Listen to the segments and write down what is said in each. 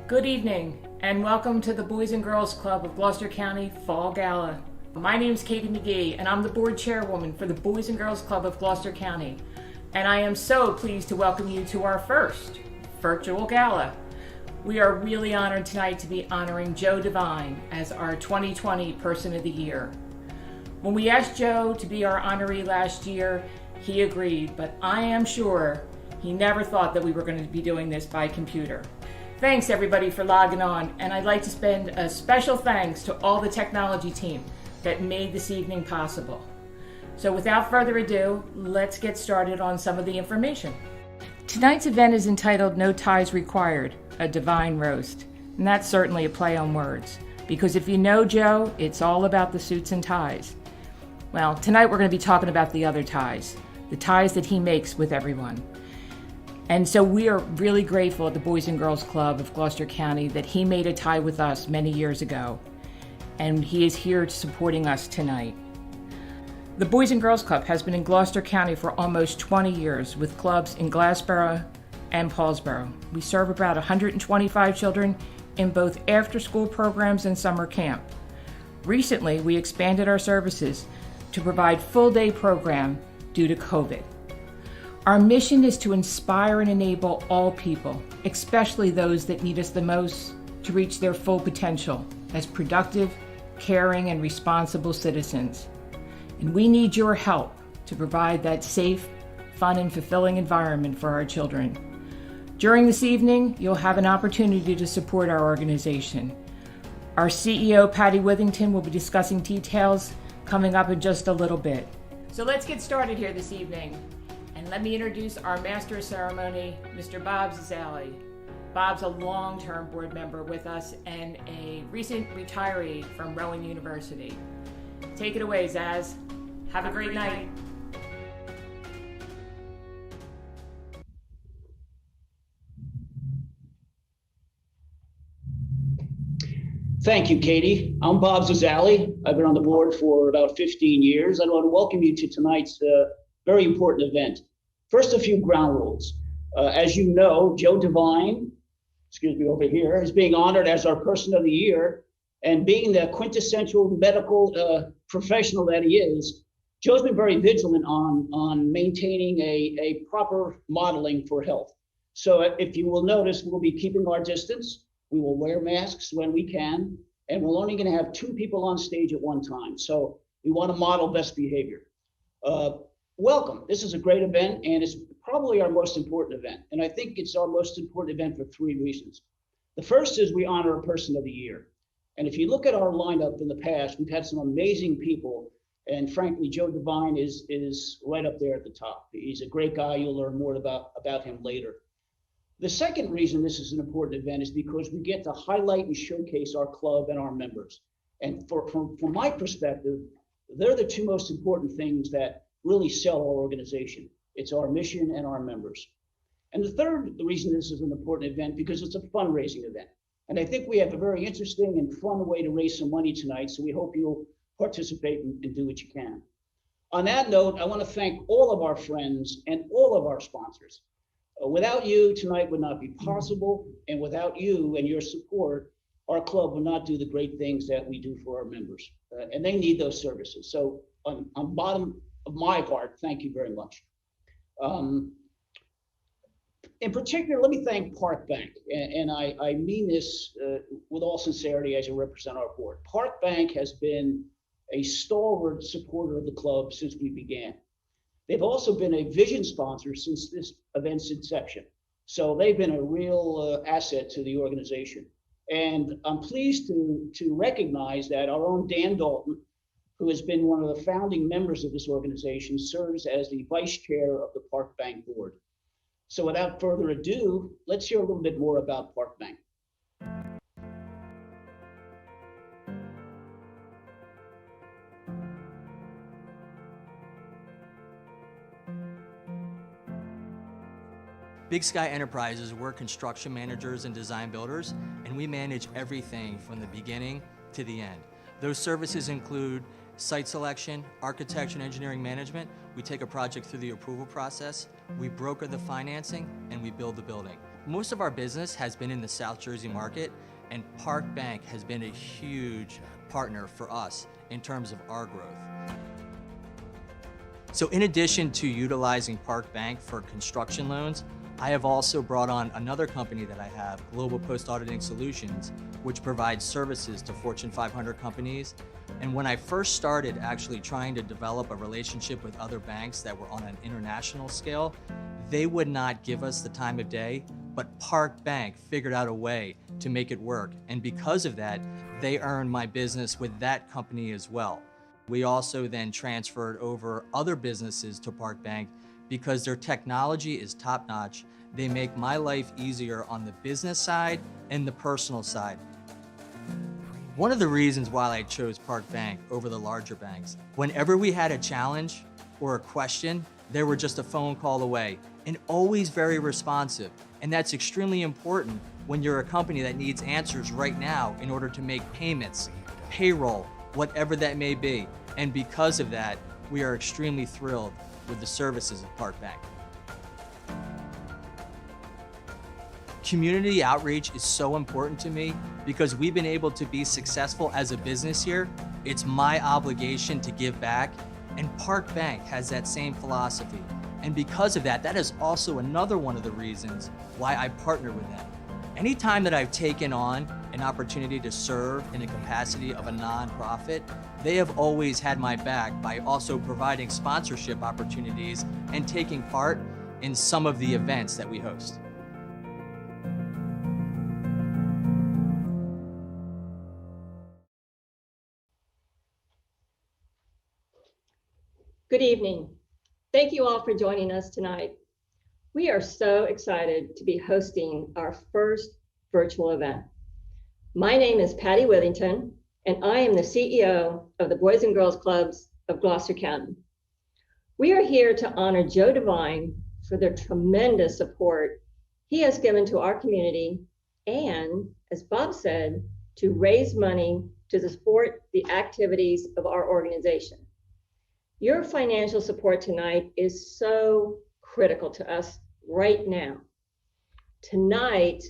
Good evening, and welcome to the Boys and Girls Club of Gloucester County Fall Gala. My name is Katie McGee, and I'm the board chairwoman for the Boys and Girls Club of Gloucester County. And I am so pleased to welcome you to our first virtual gala. We are really honored tonight to be honoring Joe Devine as our 2020 Person of the Year. When we asked Joe to be our honoree last year, he agreed, but I am sure he never thought that we were going to be doing this by computer. Thanks everybody for logging on, and I'd like to spend a special thanks to all the technology team that made this evening possible. So without further ado, let's get started on some of the information. Tonight's event is entitled No Ties Required, a Devine Roast. And that's certainly a play on words, because if you know Joe, it's all about the suits and ties. Well, tonight we're going to be talking about the other ties, the ties that he makes with everyone. And so we are really grateful at the Boys and Girls Club of Gloucester County that he made a tie with us many years ago. And he is here supporting us tonight. The Boys and Girls Club has been in Gloucester County for almost 20 years with clubs in Glassboro and Paulsboro. We serve about 125 children in both after-school programs and summer camp. Recently, we expanded our services to provide full-day program due to COVID. Our mission is to inspire and enable all people, especially those that need us the most, to reach their full potential as productive, caring, and responsible citizens. And we need your help to provide that safe, fun, and fulfilling environment for our children. During this evening, you'll have an opportunity to support our organization. Our CEO, Patty Withington, will be discussing details coming up in just a little bit. So let's get started here this evening. And let me introduce our Master of Ceremony, Mr. Bob Zazali. Bob's a long-term board member with us and a recent retiree from Rowan University. Take it away, Zaz. Have a great night. Thank you, Katie. I'm Bob Zazali. I've been on the board for about 15 years. I want to welcome you to tonight's very important event. First, a few ground rules. As you know, Joe Devine, over here, is being honored as our Person of the Year, and being the quintessential medical professional that he is, Joe's been very vigilant on maintaining a proper modeling for health. So if you will notice, we'll be keeping our distance. We will wear masks when we can, and we're only going to have 2 people on stage at one time. So we want to model best behavior. Welcome. This is a great event, and it's probably our most important event. And I think it's our most important event for 3 reasons. The first is we honor a Person of the Year. And if you look at our lineup in the past, we've had some amazing people. And frankly, Joe Devine is right up there at the top. He's a great guy. You'll learn more about him later. The second reason this is an important event is because we get to highlight and showcase our club and our members. And from my perspective, they're the 2 most important things that really sell our organization. It's our mission and our members. And the reason this is an important event, because it's a fundraising event. And I think we have a very interesting and fun way to raise some money tonight, so we hope you'll participate and do what you can. On that note, I want to thank all of our friends and all of our sponsors. Without you, tonight would not be possible, and without you and your support, our club will not do the great things that we do for our members, and they need those services. So on bottom of my heart, thank you very much. In particular, let me thank Park Bank, and I mean this with all sincerity as you represent our board. Park Bank has been a stalwart supporter of the club since we began. They've also been a vision sponsor since this event's inception. So they've been a real asset to the organization. And I'm pleased to recognize that our own Dan Dalton, who has been one of the founding members of this organization, serves as the vice chair of the Park Bank board. So without further ado, let's hear a little bit more about Park Bank. Big Sky Enterprises, we're construction managers and design builders, and we manage everything from the beginning to the end. Those services include site selection, architecture and engineering management. We take a project through the approval process, we broker the financing, and we build the building. Most of our business has been in the South Jersey market, and Park Bank has been a huge partner for us in terms of our growth. So in addition to utilizing Park Bank for construction loans, I have also brought on another company that I have, Global Post Auditing Solutions, which provides services to Fortune 500 companies. And when I first started actually trying to develop a relationship with other banks that were on an international scale, they would not give us the time of day, but Park Bank figured out a way to make it work. And because of that, they earned my business with that company as well. We also then transferred over other businesses to Park Bank because their technology is top-notch. They make my life easier on the business side and the personal side. One of the reasons why I chose Park Bank over the larger banks, whenever we had a challenge or a question, they were just a phone call away and always very responsive. And that's extremely important when you're a company that needs answers right now in order to make payments, payroll, whatever that may be. And because of that, we are extremely thrilled with the services of Park Bank. Community outreach is so important to me because we've been able to be successful as a business here. It's my obligation to give back, and Park Bank has that same philosophy. And because of that, that is also another one of the reasons why I partner with them. Anytime that I've taken on an opportunity to serve in a capacity of a nonprofit, they have always had my back by also providing sponsorship opportunities and taking part in some of the events that we host. Good evening. Thank you all for joining us tonight. We are so excited to be hosting our first virtual event. My name is Patty Withington, and I am the CEO of the Boys and Girls Clubs of Gloucester County. We are here to honor Joe Devine for the tremendous support he has given to our community and, as Bob said, to raise money to support the activities of our organization. Your financial support tonight is so critical to us right now. Tonight,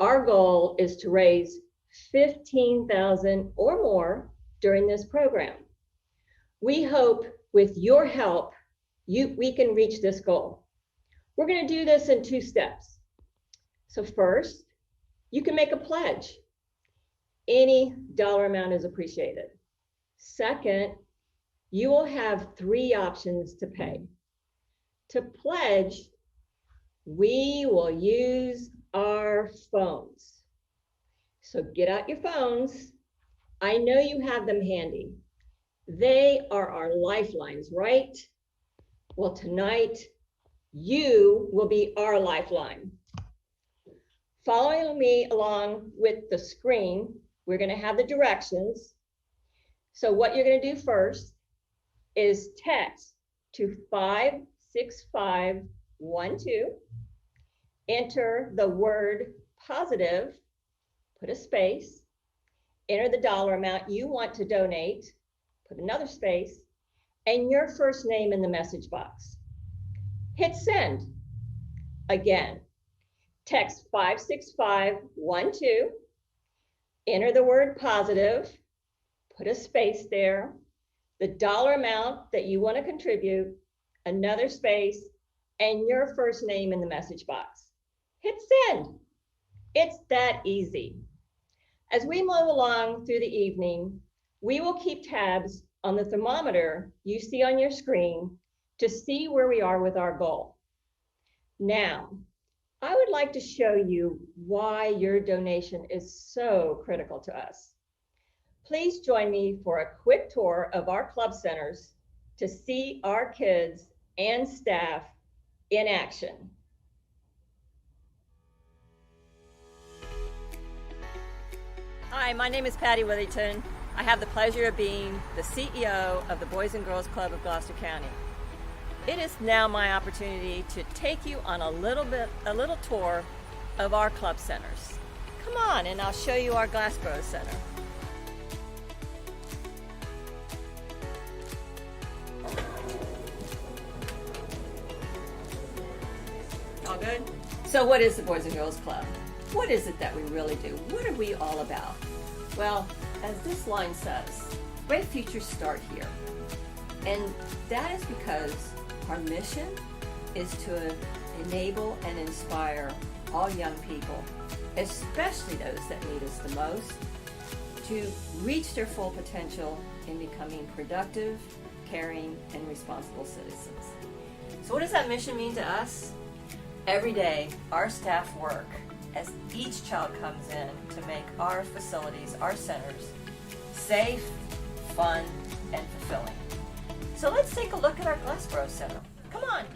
our goal is to raise $15,000 or more during this program. We hope with your help, we can reach this goal. We're going to do this in 2 steps. So first, you can make a pledge. Any dollar amount is appreciated. Second, you will have 3 options to pay. To pledge, we will use our phones. So get out your phones. I know you have them handy. They are our lifelines, right? Well, tonight, you will be our lifeline. Following me along with the screen, we're going to have the directions. So what you're going to do first is text to 56512, enter the word positive, put a space, enter the dollar amount you want to donate, put another space, and your first name in the message box. Hit send. Again, text 56512, enter the word positive, put a space there, the dollar amount that you want to contribute, another space, and your first name in the message box. Hit send. It's that easy. As we move along through the evening, we will keep tabs on the thermometer you see on your screen to see where we are with our goal. Now, I would like to show you why your donation is so critical to us. Please join me for a quick tour of our club centers to see our kids and staff in action. Hi, my name is Patty Withington. I have the pleasure of being the CEO of the Boys and Girls Club of Gloucester County. It is now my opportunity to take you on a little tour of our club centers. Come on, and I'll show you our Glassboro Center. All good? So what is the Boys and Girls Club? What is it that we really do? What are we all about? Well, as this line says, great futures start here. And that is because our mission is to enable and inspire all young people, especially those that need us the most, to reach their full potential in becoming productive, caring, and responsible citizens. So what does that mission mean to us? Every day, our staff work as each child comes in to make our facilities, our centers, safe, fun, and fulfilling. So let's take a look at our Glassboro Center. Come on.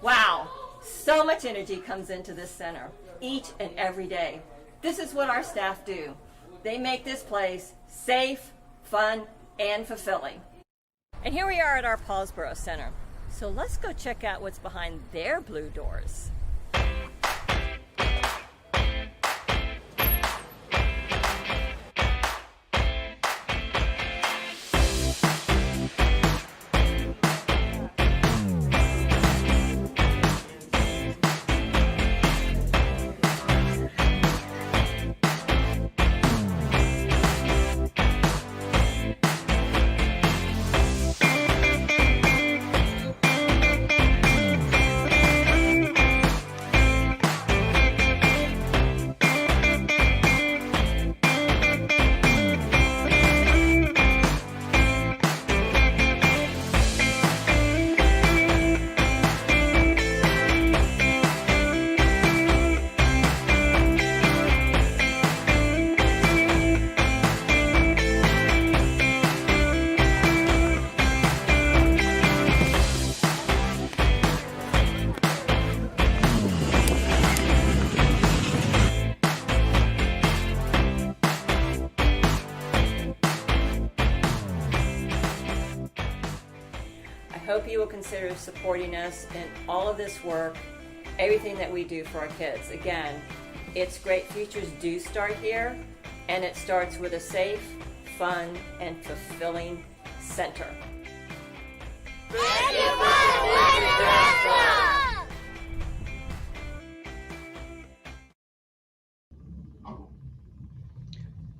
Wow, so much energy comes into this center each and every day. This is what our staff do. They make this place safe, fun, and fulfilling. And here we are at our Paulsboro Center. So let's go check out what's behind their blue doors. I hope you will consider supporting us in all of this work, everything that we do for our kids. Again, its great futures do start here, and it starts with a safe, fun, and fulfilling center.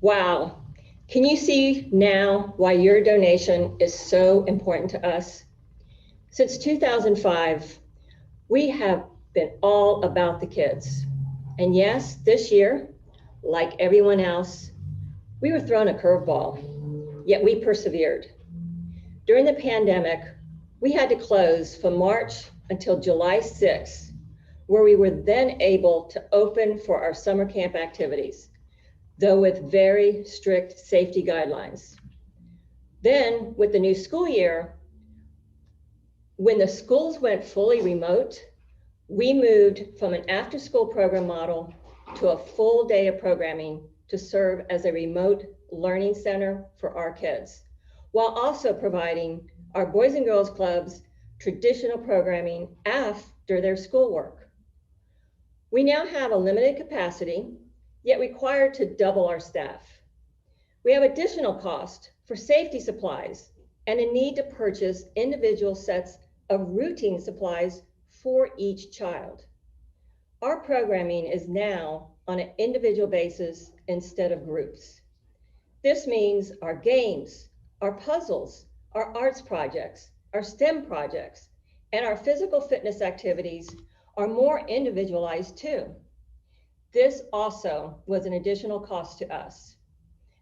Wow. Can you see now why your donation is so important to us? Since 2005, we have been all about the kids. And yes, this year, like everyone else, we were thrown a curveball, yet we persevered. During the pandemic, we had to close from March until July 6th, where we were then able to open for our summer camp activities, though with very strict safety guidelines. Then, with the new school year, when the schools went fully remote, we moved from an after-school program model to a full day of programming to serve as a remote learning center for our kids, while also providing our Boys and Girls Clubs traditional programming after their schoolwork. We now have a limited capacity, yet required to double our staff. We have additional cost for safety supplies and a need to purchase individual sets of routine supplies for each child. Our programming is now on an individual basis instead of groups. This means our games, our puzzles, our arts projects, our STEM projects, and our physical fitness activities are more individualized too. This also was an additional cost to us.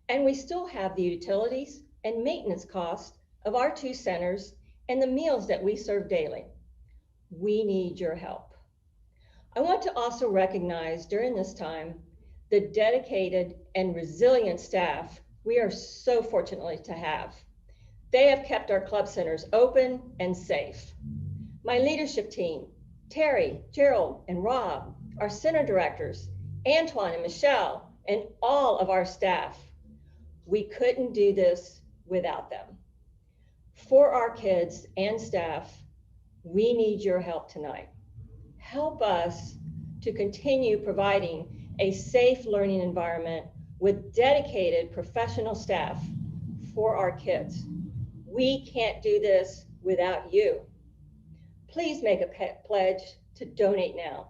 And we still have the utilities and maintenance costs of our two centers and the meals that we serve daily. We need your help. I want to also recognize during this time the dedicated and resilient staff we are so fortunate to have. They have kept our club centers open and safe. My leadership team, Terry, Gerald, and Rob, our center directors, Antoine and Michelle, and all of our staff. We couldn't do this without them. For our kids and staff, we need your help tonight. Help us to continue providing a safe learning environment with dedicated professional staff for our kids. We can't do this without you. Please make a pledge to donate now.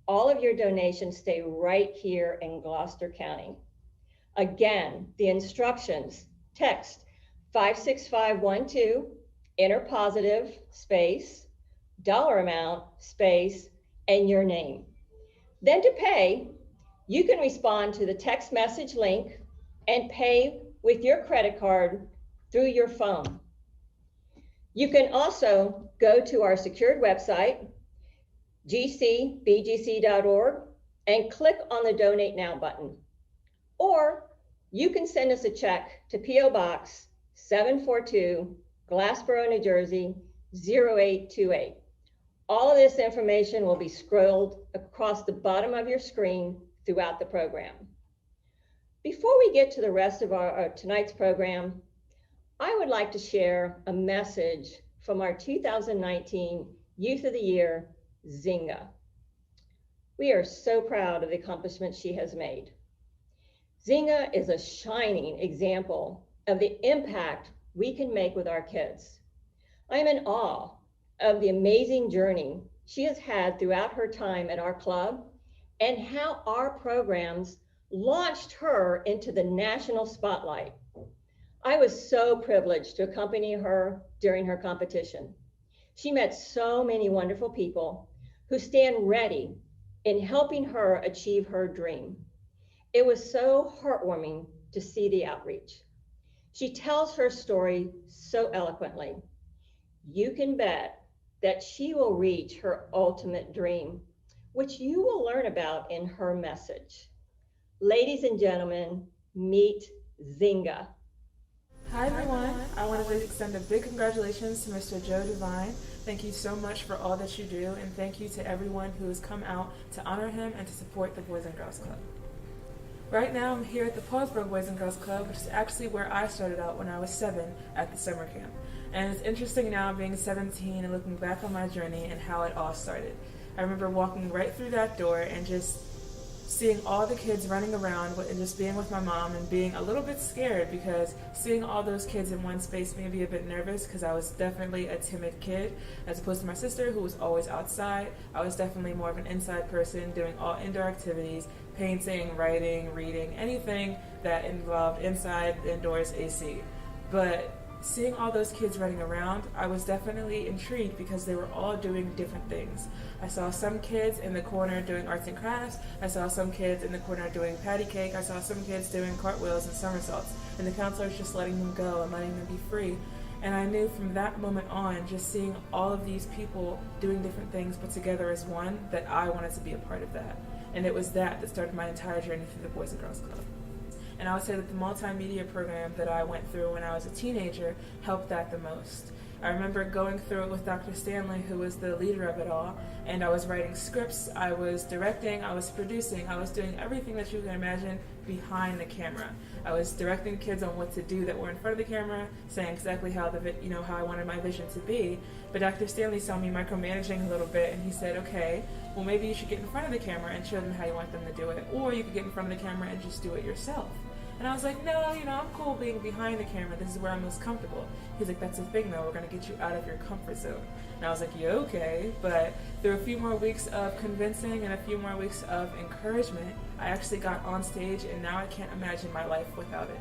All of your donations stay right here in Gloucester County. Again, the instructions: text 56512, enter positive, space, dollar amount, space, and your name. Then to pay, you can respond to the text message link and pay with your credit card through your phone. You can also go to our secured website, gcbgc.org, and click on the Donate Now button. Or you can send us a check to P.O. Box 742, Glassboro, New Jersey, 0828. All of this information will be scrolled across the bottom of your screen throughout the program. Before we get to the rest of our tonight's program, I would like to share a message from our 2019 Youth of the Year, Zinga. We are so proud of the accomplishments she has made. Zinga is a shining example of the impact we can make with our kids. I am in awe of the amazing journey she has had throughout her time at our club and how our programs launched her into the national spotlight. I was so privileged to accompany her during her competition. She met so many wonderful people who stand ready in helping her achieve her dream. It was so heartwarming to see the outreach. She tells her story so eloquently. You can bet that she will reach her ultimate dream, which you will learn about in her message. Ladies and gentlemen, meet Zinga. Hi everyone, I wanted to extend a big congratulations to Mr. Joe Devine. Thank you so much for all that you do, and thank you to everyone who has come out to honor him and to support the Boys and Girls Club. Right now I'm here at the Paulsboro Boys and Girls Club, which is actually where I started out when I was 7 at the summer camp. And it's interesting now being 17 and looking back on my journey and how it all started. I remember walking right through that door and just seeing all the kids running around and just being with my mom and being a little bit scared, because seeing all those kids in one space made me a bit nervous, because I was definitely a timid kid as opposed to my sister who was always outside. I was definitely more of an inside person, doing all indoor activities, painting, writing, reading, anything that involved inside, indoors, AC. But seeing all those kids running around, I was definitely intrigued because they were all doing different things. I saw some kids in the corner doing arts and crafts. I saw some kids in the corner doing patty cake. I saw some kids doing cartwheels and somersaults. And the counselors just letting them go and letting them be free. And I knew from that moment on, just seeing all of these people doing different things but together as one, that I wanted to be a part of that. And it was that started my entire journey through the Boys and Girls Club. And I would say that the multimedia program that I went through when I was a teenager helped that the most. I remember going through it with Dr. Stanley, who was the leader of it all, and I was writing scripts, I was directing, I was producing, I was doing everything that you can imagine behind the camera. I was directing kids on what to do that were in front of the camera, saying exactly how how I wanted my vision to be. But Dr. Stanley saw me micromanaging a little bit, and he said, okay, well maybe you should get in front of the camera and show them how you want them to do it, or you could get in front of the camera and just do it yourself. And I was like, no, I'm cool being behind the camera. This is where I'm most comfortable. He's like, that's the thing though, we're gonna get you out of your comfort zone. And I was like, yeah, okay. But through a few more weeks of convincing and a few more weeks of encouragement, I actually got on stage, and now I can't imagine my life without it.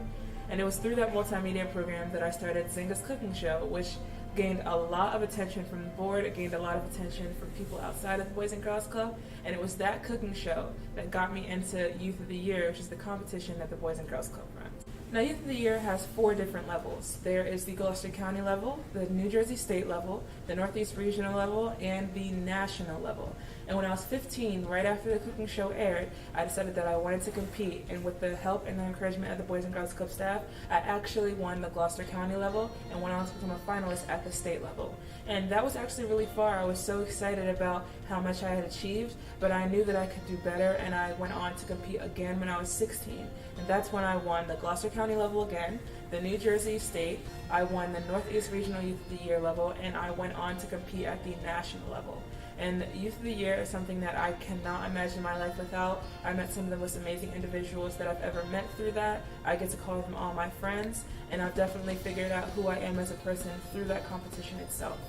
And it was through that multimedia program that I started Zynga's Cooking Show, which gained a lot of attention from the board. It gained a lot of attention from people outside of the Boys and Girls Club, and it was that cooking show that got me into Youth of the Year, which is the competition that the Boys and Girls Club runs. Now, Youth of the Year has 4 different levels. There is the Gloucester County level, the New Jersey State level, the Northeast Regional level, and the National level. And when I was 15, right after the cooking show aired, I decided that I wanted to compete, and with the help and the encouragement of the Boys and Girls Club staff, I actually won the Gloucester County level and went on to become a finalist at the state level. And that was actually really far. I was so excited about how much I had achieved, but I knew that I could do better, and I went on to compete again when I was 16. And that's when I won the Gloucester County level again, the New Jersey State, I won the Northeast Regional Youth of the Year level, and I went on to compete at the national level. And Youth of the Year is something that I cannot imagine my life without. I met some of the most amazing individuals that I've ever met through that. I get to call them all my friends, and I've definitely figured out who I am as a person through that competition itself.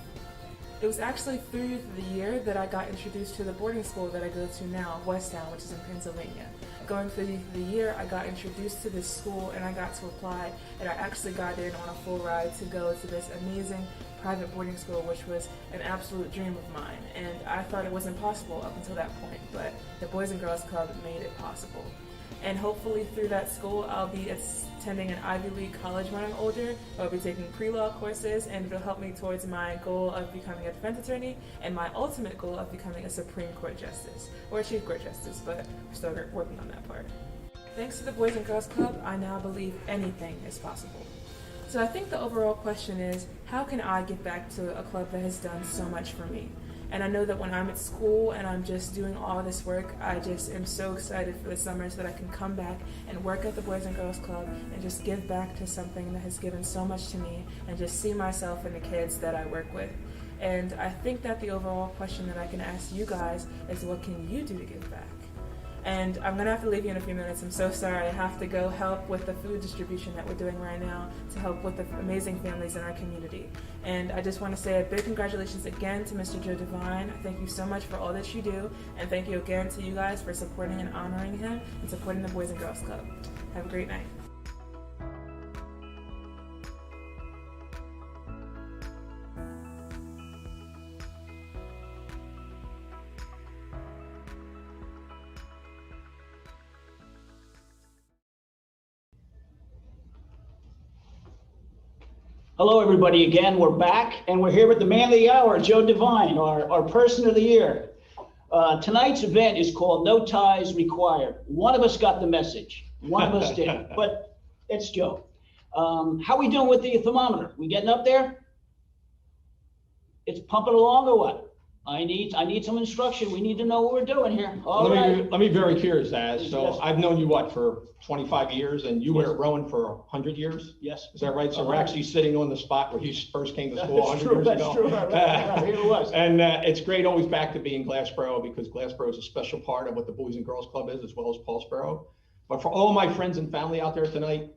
It was actually through Youth of the Year that I got introduced to the boarding school that I go to now, Westtown, which is in Pennsylvania. Going through Youth of the Year, I got introduced to this school, and I got to apply, and I actually got in on a full ride to go to this amazing private boarding school, which was an absolute dream of mine. And I thought it was impossible up until that point, but the Boys and Girls Club made it possible. And hopefully through that school, I'll be attending an Ivy League college when I'm older. I'll be taking pre-law courses, and it'll help me towards my goal of becoming a defense attorney and my ultimate goal of becoming a Supreme Court Justice, or a Chief Court Justice, but we're still working on that part. Thanks to the Boys and Girls Club, I now believe anything is possible. So I think the overall question is, how can I get back to a club that has done so much for me? And I know that when I'm at school and I'm just doing all this work, I just am so excited for the summer so that I can come back and work at the Boys and Girls Club and just give back to something that has given so much to me, and just see myself in the kids that I work with. And I think that the overall question that I can ask you guys is, what can you do to give back? And I'm going to have to leave you in a few minutes. I'm so sorry. I have to go help with the food distribution that we're doing right now to help with the amazing families in our community. And I just want to say a big congratulations again to Mr. Joe Devine. Thank you so much for all that you do. And thank you again to you guys for supporting and honoring him and supporting the Boys and Girls Club. Have a great night. Hello, everybody. Again, we're back, and we're here with the man of the hour, Joe Devine, our person of the year. Tonight's event is called No Ties Required. One of us got the message. One of us didn't, but it's Joe. How we doing with the thermometer? We getting up there? It's pumping along or what? I need some instruction. We need to know what we're doing here. Let me be very curious, Az. So Yes. I've known you, for 25 years, and you were at Rowan for 100 years? Yes. Is that right? So we're actually sitting on the spot where you first came to school 100 years That's ago. true. Right. Here it was. And it's great always back to being Glassboro, because Glassboro is a special part of what the Boys and Girls Club is, as well as Paulsboro. But for all my friends and family out there tonight,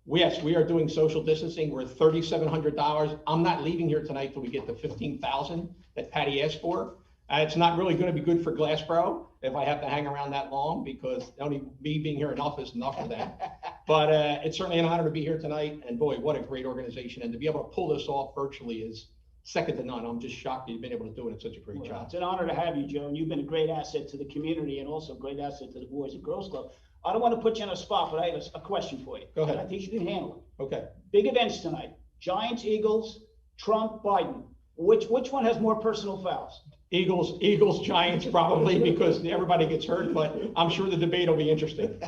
yes, we are doing social distancing. We're at $3,700. I'm not leaving here tonight till we get the $15,000 that Patty asked for. It's not really going to be good for Glassboro if I have to hang around that long, because only me being here enough is enough for that. But it's certainly an honor to be here tonight. And boy, what a great organization. And to be able to pull this off virtually is second to none. I'm just shocked that you've been able to do it in such a great job. It's an honor to have you, Joe. And you've been a great asset to the community, and also a great asset to the Boys and Girls Club. I don't want to put you on a spot, but I have a question for you. Go ahead. I think you can handle it. Okay. Big events tonight. Giants, Eagles, Trump, Biden. Which one has more personal fouls? Eagles, Giants, probably, because everybody gets hurt, but I'm sure the debate will be interesting.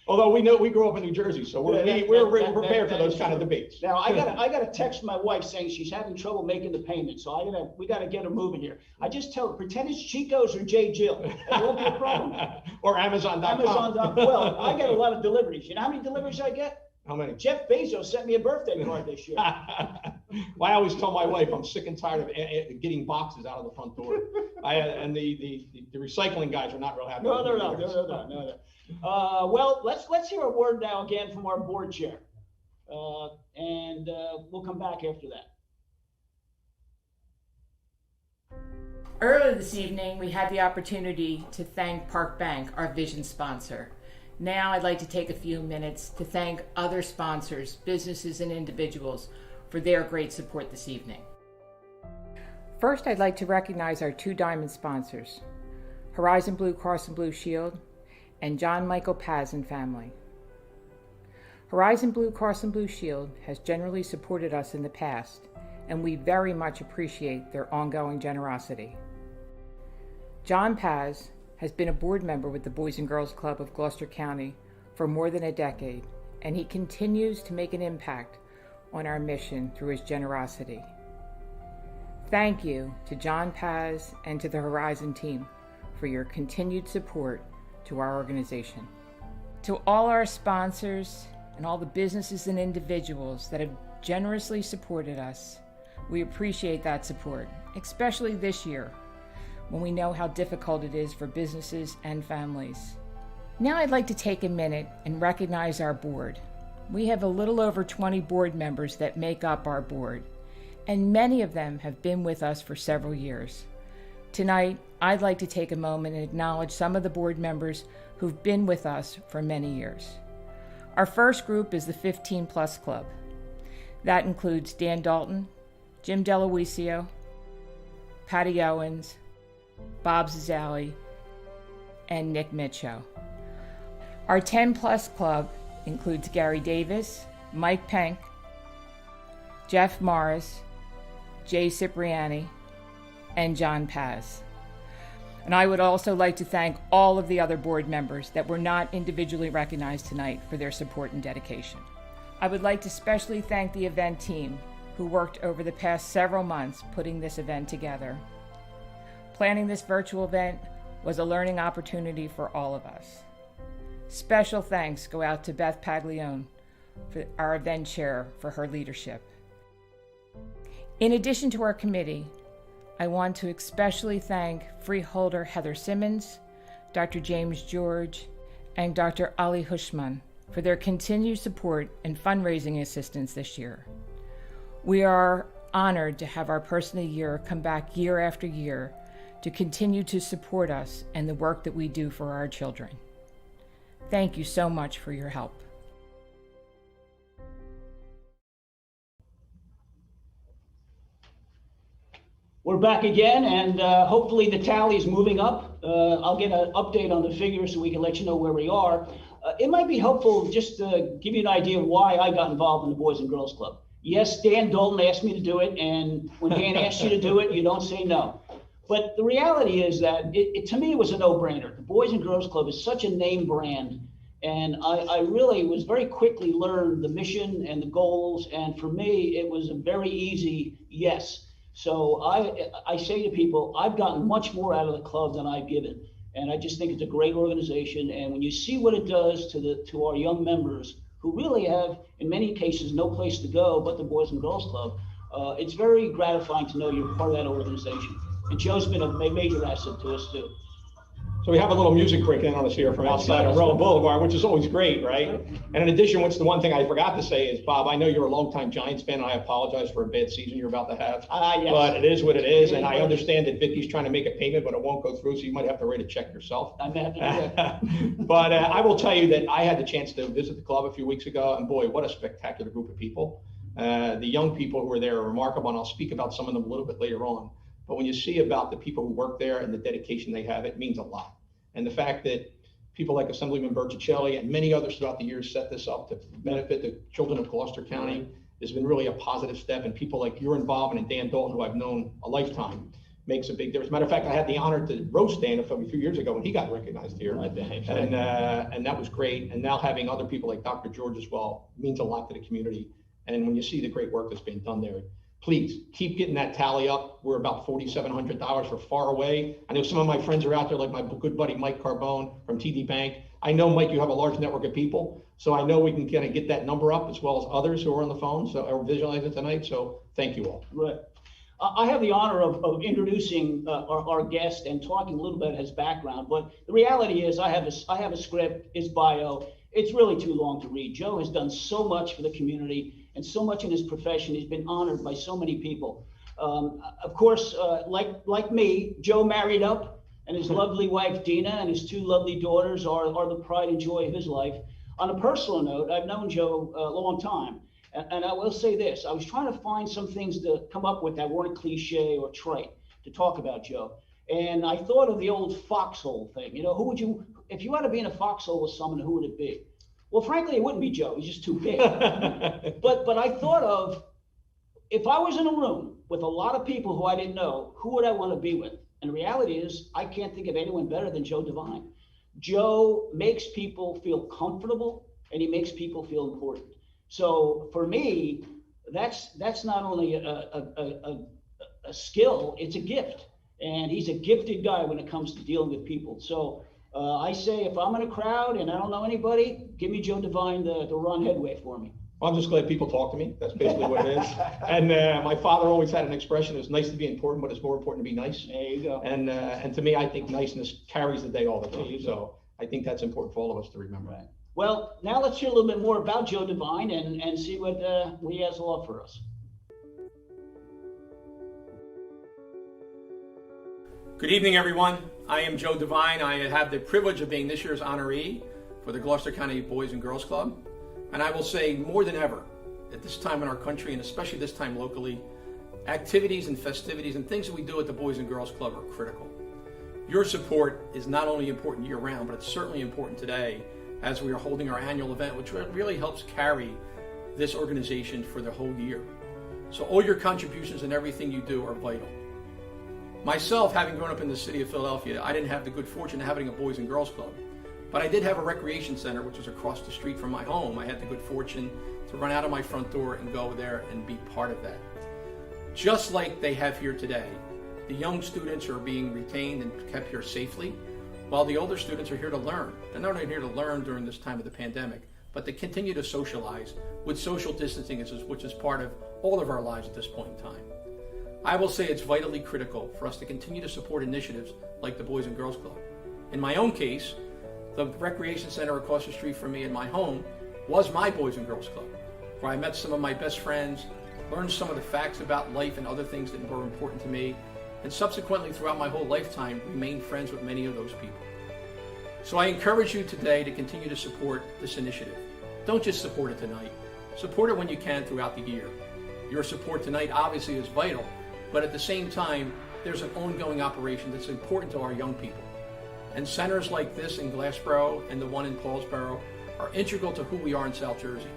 Although we grew up in New Jersey, so we're prepared for those kind of debates. Now, I got a text from my wife saying she's having trouble making the payment, so we gotta get her moving here. I just tell her, pretend it's Chico's or J. Jill. It won't be a problem. Or Amazon.com. Amazon.com. Well, I get a lot of deliveries. You know how many deliveries I get? How many? Jeff Bezos sent me a birthday card this year. Well, I always tell my wife I'm sick and tired of getting boxes out of the front door. And the recycling guys are not real happy. No. Well, let's hear a word now again from our board chair, and we'll come back after that. Earlier this evening, we had the opportunity to thank Park Bank, our vision sponsor. Now I'd like to take a few minutes to thank other sponsors, businesses and individuals for their great support this evening. First, I'd like to recognize our two diamond sponsors, Horizon Blue Cross and Blue Shield and John Michael Paz and family. Horizon Blue Cross and Blue Shield has generally supported us in the past, and we very much appreciate their ongoing generosity. John Paz has been a board member with the Boys and Girls Club of Gloucester County for more than a decade, and he continues to make an impact on our mission through his generosity. Thank you to John Paz and to the Horizon team for your continued support to our organization. To all our sponsors and all the businesses and individuals that have generously supported us, we appreciate that support, especially this year, when we know how difficult it is for businesses and families. Now I'd like to take a minute and recognize our board. We have a little over 20 board members that make up our board, and many of them have been with us for several years. Tonight, I'd like to take a moment and acknowledge some of the board members who've been with us for many years. Our first group is the 15 Plus Club. That includes Dan Dalton, Jim DeLuisio, Patty Owens, Bob Zazzali, and Nick Mitchell. Our 10 Plus Club includes Gary Davis, Mike Penk, Jeff Morris, Jay Cipriani, and John Paz. And I would also like to thank all of the other board members that were not individually recognized tonight for their support and dedication. I would like to especially thank the event team who worked over the past several months putting this event together. Planning this virtual event was a learning opportunity for all of us. Special thanks go out to Beth Paglione, our event chair, for her leadership. In addition to our committee, I want to especially thank freeholder Heather Simmons, Dr. James George, and Dr. Ali Hushman for their continued support and fundraising assistance this year. We are honored to have our Person of the Year come back year after year to continue to support us and the work that we do for our children. Thank you so much for your help. We're back again, and hopefully the tally is moving up. I'll get an update on the figures so we can let you know where we are. It might be helpful just to give you an idea of why I got involved in the Boys and Girls Club. Yes, Dan Dalton asked me to do it, and when Dan asks you to do it, you don't say no. But the reality is that to me, it was a no-brainer. The Boys and Girls Club is such a name brand, and I really was very quickly learned the mission and the goals, and for me, it was a very easy yes. So I say to people, I've gotten much more out of the club than I've given. And I just think it's a great organization. And when you see what it does to our young members who really have, in many cases, no place to go but the Boys and Girls Club, it's very gratifying to know you're part of that organization. And Joe's been a major asset to us too. So we have a little music breaking in on us here from outside of Rolla Boulevard, which is always great, right? And in addition, what's the one thing I forgot to say is, Bob, I know you're a longtime Giants fan, and I apologize for a bad season you're about to have. Yes. But it is what it is, and I understand that Vicky's trying to make a payment, but it won't go through, so you might have to write a check yourself. I'm happy to do that. But I will tell you that I had the chance to visit the club a few weeks ago, and boy, what a spectacular group of people. The young people who are there are remarkable, and I'll speak about some of them a little bit later on. But when you see about the people who work there and the dedication they have, it means a lot. And the fact that people like Assemblyman Berticelli and many others throughout the years set this up to benefit the children of Gloucester County has been really a positive step. And people like your involvement and Dan Dalton, who I've known a lifetime, makes a big difference. Matter of fact, I had the honor to roast Dan a few years ago when he got recognized here, and that was great. And now having other people like Dr. George as well means a lot to the community. And when you see the great work that's being done there, please keep getting that tally up. We're about $4,700. We're far away. I know some of my friends are out there, like my good buddy Mike Carbone from TD Bank. I know, Mike, you have a large network of people, so I know we can kind of get that number up as well as others who are on the phone, so or visualize it tonight. So thank you all. Right. I have the honor of introducing our guest and talking a little bit his background, but the reality is I have a script, his bio. It's really too long to read. Joe has done so much for the community and so much in his profession. He's been honored by so many people. Of course, like me, Joe married up, and his lovely wife, Dina, and his two lovely daughters are the pride and joy of his life. On a personal note, I've known Joe a long time, and I will say this. I was trying to find some things to come up with that weren't cliche or trite to talk about Joe. And I thought of the old foxhole thing. You know, who would you, if you had to be in a foxhole with someone, who would it be? Well, frankly, it wouldn't be Joe. He's just too big. But I thought of, if I was in a room with a lot of people who I didn't know, who would I want to be with? And the reality is, I can't think of anyone better than Joe Devine. Joe makes people feel comfortable, and he makes people feel important. So for me, that's not only a skill, it's a gift. And he's a gifted guy when it comes to dealing with people. So I say, if I'm in a crowd and I don't know anybody, give me Joe Devine to run headway for me. Well, I'm just glad people talk to me. That's basically what it is. And my father always had an expression: it's nice to be important, but it's more important to be nice. There you go. And to me, I think niceness carries the day all the time. So I think that's important for all of us to remember. Right. Well, now let's hear a little bit more about Joe Devine and see what he has to offer us. Good evening, everyone. I am Joe Devine. I have the privilege of being this year's honoree for the Gloucester County Boys and Girls Club. And I will say, more than ever, at this time in our country, and especially this time locally, activities and festivities and things that we do at the Boys and Girls Club are critical. Your support is not only important year-round, but it's certainly important today as we are holding our annual event, which really helps carry this organization for the whole year. So all your contributions and everything you do are vital. Myself, having grown up in the city of Philadelphia, I didn't have the good fortune of having a Boys and Girls Club. But I did have a recreation center, which was across the street from my home. I had the good fortune to run out of my front door and go there and be part of that. Just like they have here today, the young students are being retained and kept here safely, while the older students are here to learn. They're not only here to learn during this time of the pandemic, but to continue to socialize with social distancing, which is part of all of our lives at this point in time. I will say it's vitally critical for us to continue to support initiatives like the Boys and Girls Club. In my own case, the recreation center across the street from me in my home was my Boys and Girls Club, where I met some of my best friends, learned some of the facts about life and other things that were important to me, and subsequently throughout my whole lifetime remained friends with many of those people. So I encourage you today to continue to support this initiative. Don't just support it tonight. Support it when you can throughout the year. Your support tonight obviously is vital, but at the same time, there's an ongoing operation that's important to our young people. And centers like this in Glassboro and the one in Paulsboro are integral to who we are in South Jersey.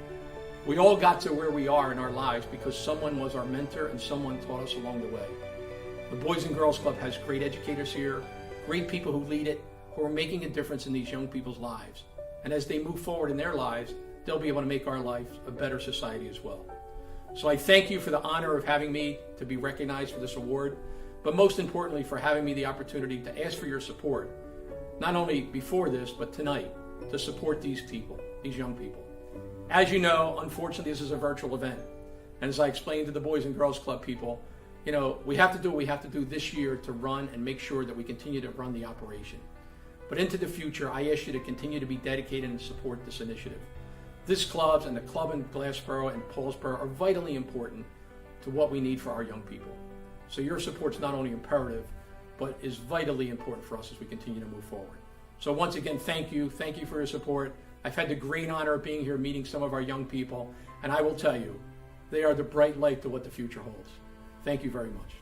We all got to where we are in our lives because someone was our mentor and someone taught us along the way. The Boys and Girls Club has great educators here, great people who lead it, who are making a difference in these young people's lives. And as they move forward in their lives, they'll be able to make our life a better society as well. So I thank you for the honor of having me to be recognized for this award, but most importantly for having me the opportunity to ask for your support, not only before this, but tonight, to support these people, these young people. As you know, unfortunately, this is a virtual event. And as I explained to the Boys and Girls Club people, you know, we have to do what we have to do this year to run and make sure that we continue to run the operation. But into the future, I ask you to continue to be dedicated and support this initiative. This clubs and the club in Glassboro and Paulsboro are vitally important to what we need for our young people. So your support is not only imperative, but is vitally important for us as we continue to move forward. So once again, thank you. Thank you for your support. I've had the great honor of being here meeting some of our young people, and I will tell you, they are the bright light to what the future holds. Thank you very much.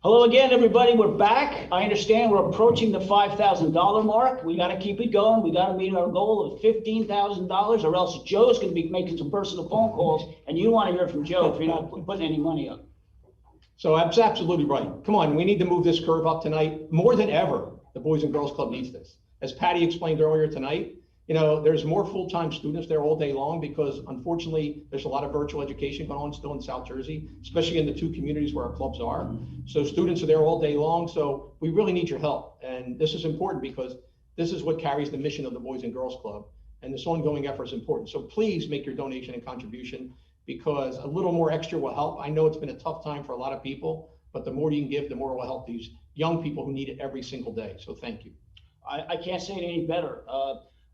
Hello again, everybody. We're back. I understand we're approaching the $5,000 mark. We got to keep it going. We got to meet our goal of $15,000, or else Joe's going to be making some personal phone calls, and you want to hear from Joe if you're not putting any money up. So that's absolutely right. Come on, we need to move this curve up tonight. More than ever, the Boys and Girls Club needs this. As Patty explained earlier tonight, you know, there's more full-time students there all day long because unfortunately, there's a lot of virtual education going on still in South Jersey, especially in the two communities where our clubs are. So students are there all day long. So we really need your help. And this is important because this is what carries the mission of the Boys and Girls Club. And this ongoing effort is important. So please make your donation and contribution because a little more extra will help. I know it's been a tough time for a lot of people, but the more you can give, the more it will help these young people who need it every single day. So thank you. I can't say it any better.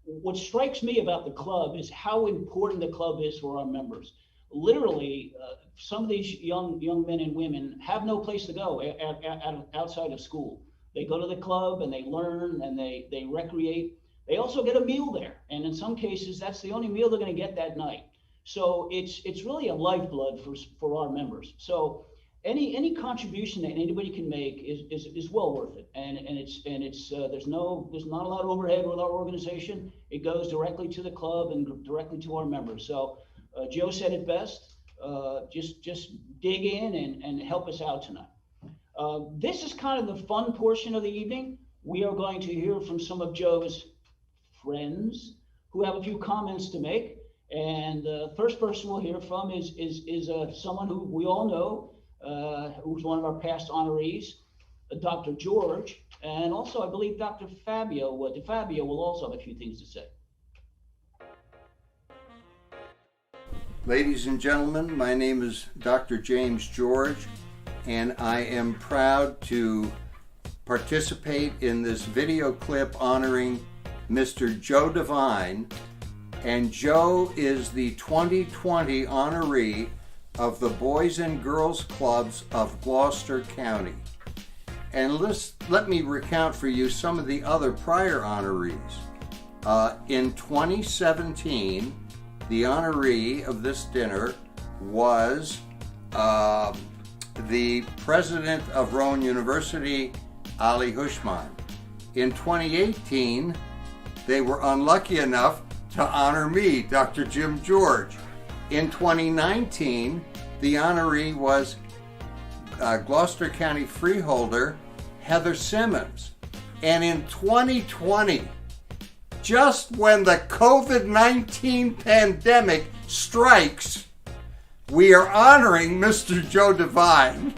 What strikes me about the club is how important the club is for our members. Literally, some of these young men and women have no place to go outside of school. They go to the club and they learn and they recreate. They also get a meal there. And in some cases, that's the only meal they're going to get that night. So it's really a lifeblood for our members. So any contribution that anybody can make is well worth it, and there's not a lot of overhead with our organization. It goes directly to the club and directly to our members. So Joe said it best. Just dig in and help us out tonight. This is kind of the fun portion of the evening. We are going to hear from some of Joe's friends who have a few comments to make. And the first person we'll hear from is someone who we all know. Who's one of our past honorees, Dr. George, and also I believe Dr. Fabio. Fabio will also have a few things to say. Ladies and gentlemen, my name is Dr. James George, and I am proud to participate in this video clip honoring Mr. Joe Devine. And Joe is the 2020 honoree of the Boys and Girls Clubs of Gloucester County. And let me recount for you some of the other prior honorees. In 2017, the honoree of this dinner was the president of Rowan University, Ali Hushman. In 2018, they were unlucky enough to honor me, Dr. Jim George. In 2019, the honoree was Gloucester County freeholder Heather Simmons. And in 2020, just when the COVID-19 pandemic strikes, we are honoring Mr. Joe Devine.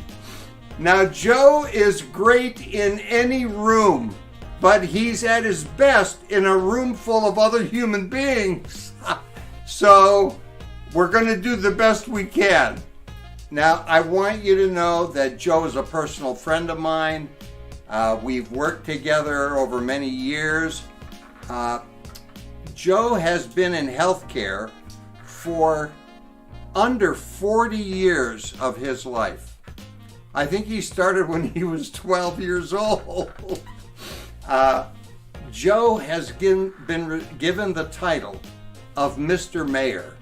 Now, Joe is great in any room, but he's at his best in a room full of other human beings. So, we're going to do the best we can. Now, I want you to know that Joe is a personal friend of mine. We've worked together over many years. Joe has been in healthcare for under 40 years of his life. I think he started when he was 12 years old. Joe has been given the title of Mr. Mayor.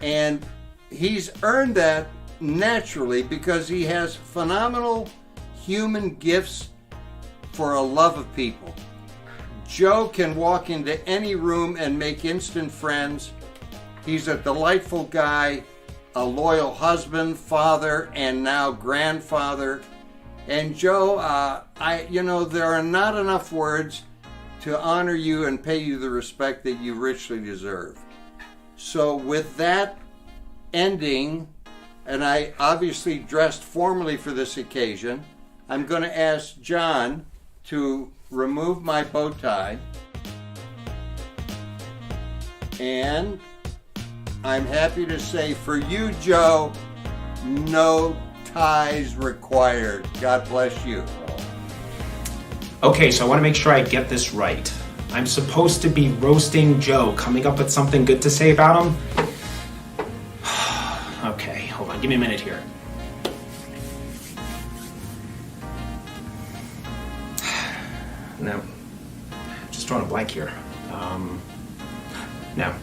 And he's earned that naturally because he has phenomenal human gifts for a love of people. Joe can walk into any room and make instant friends. He's a delightful guy, a loyal husband, father, and now grandfather. And Joe, there are not enough words to honor you and pay you the respect that you richly deserve. So with that ending, and I obviously dressed formally for this occasion, I'm going to ask John to remove my bow tie. And I'm happy to say for you, Joe, no ties required. God bless you. Okay, so I want to make sure I get this right. I'm supposed to be roasting Joe, coming up with something good to say about him? Okay, hold on, give me a minute here. No, I'm just drawing a blank here. No.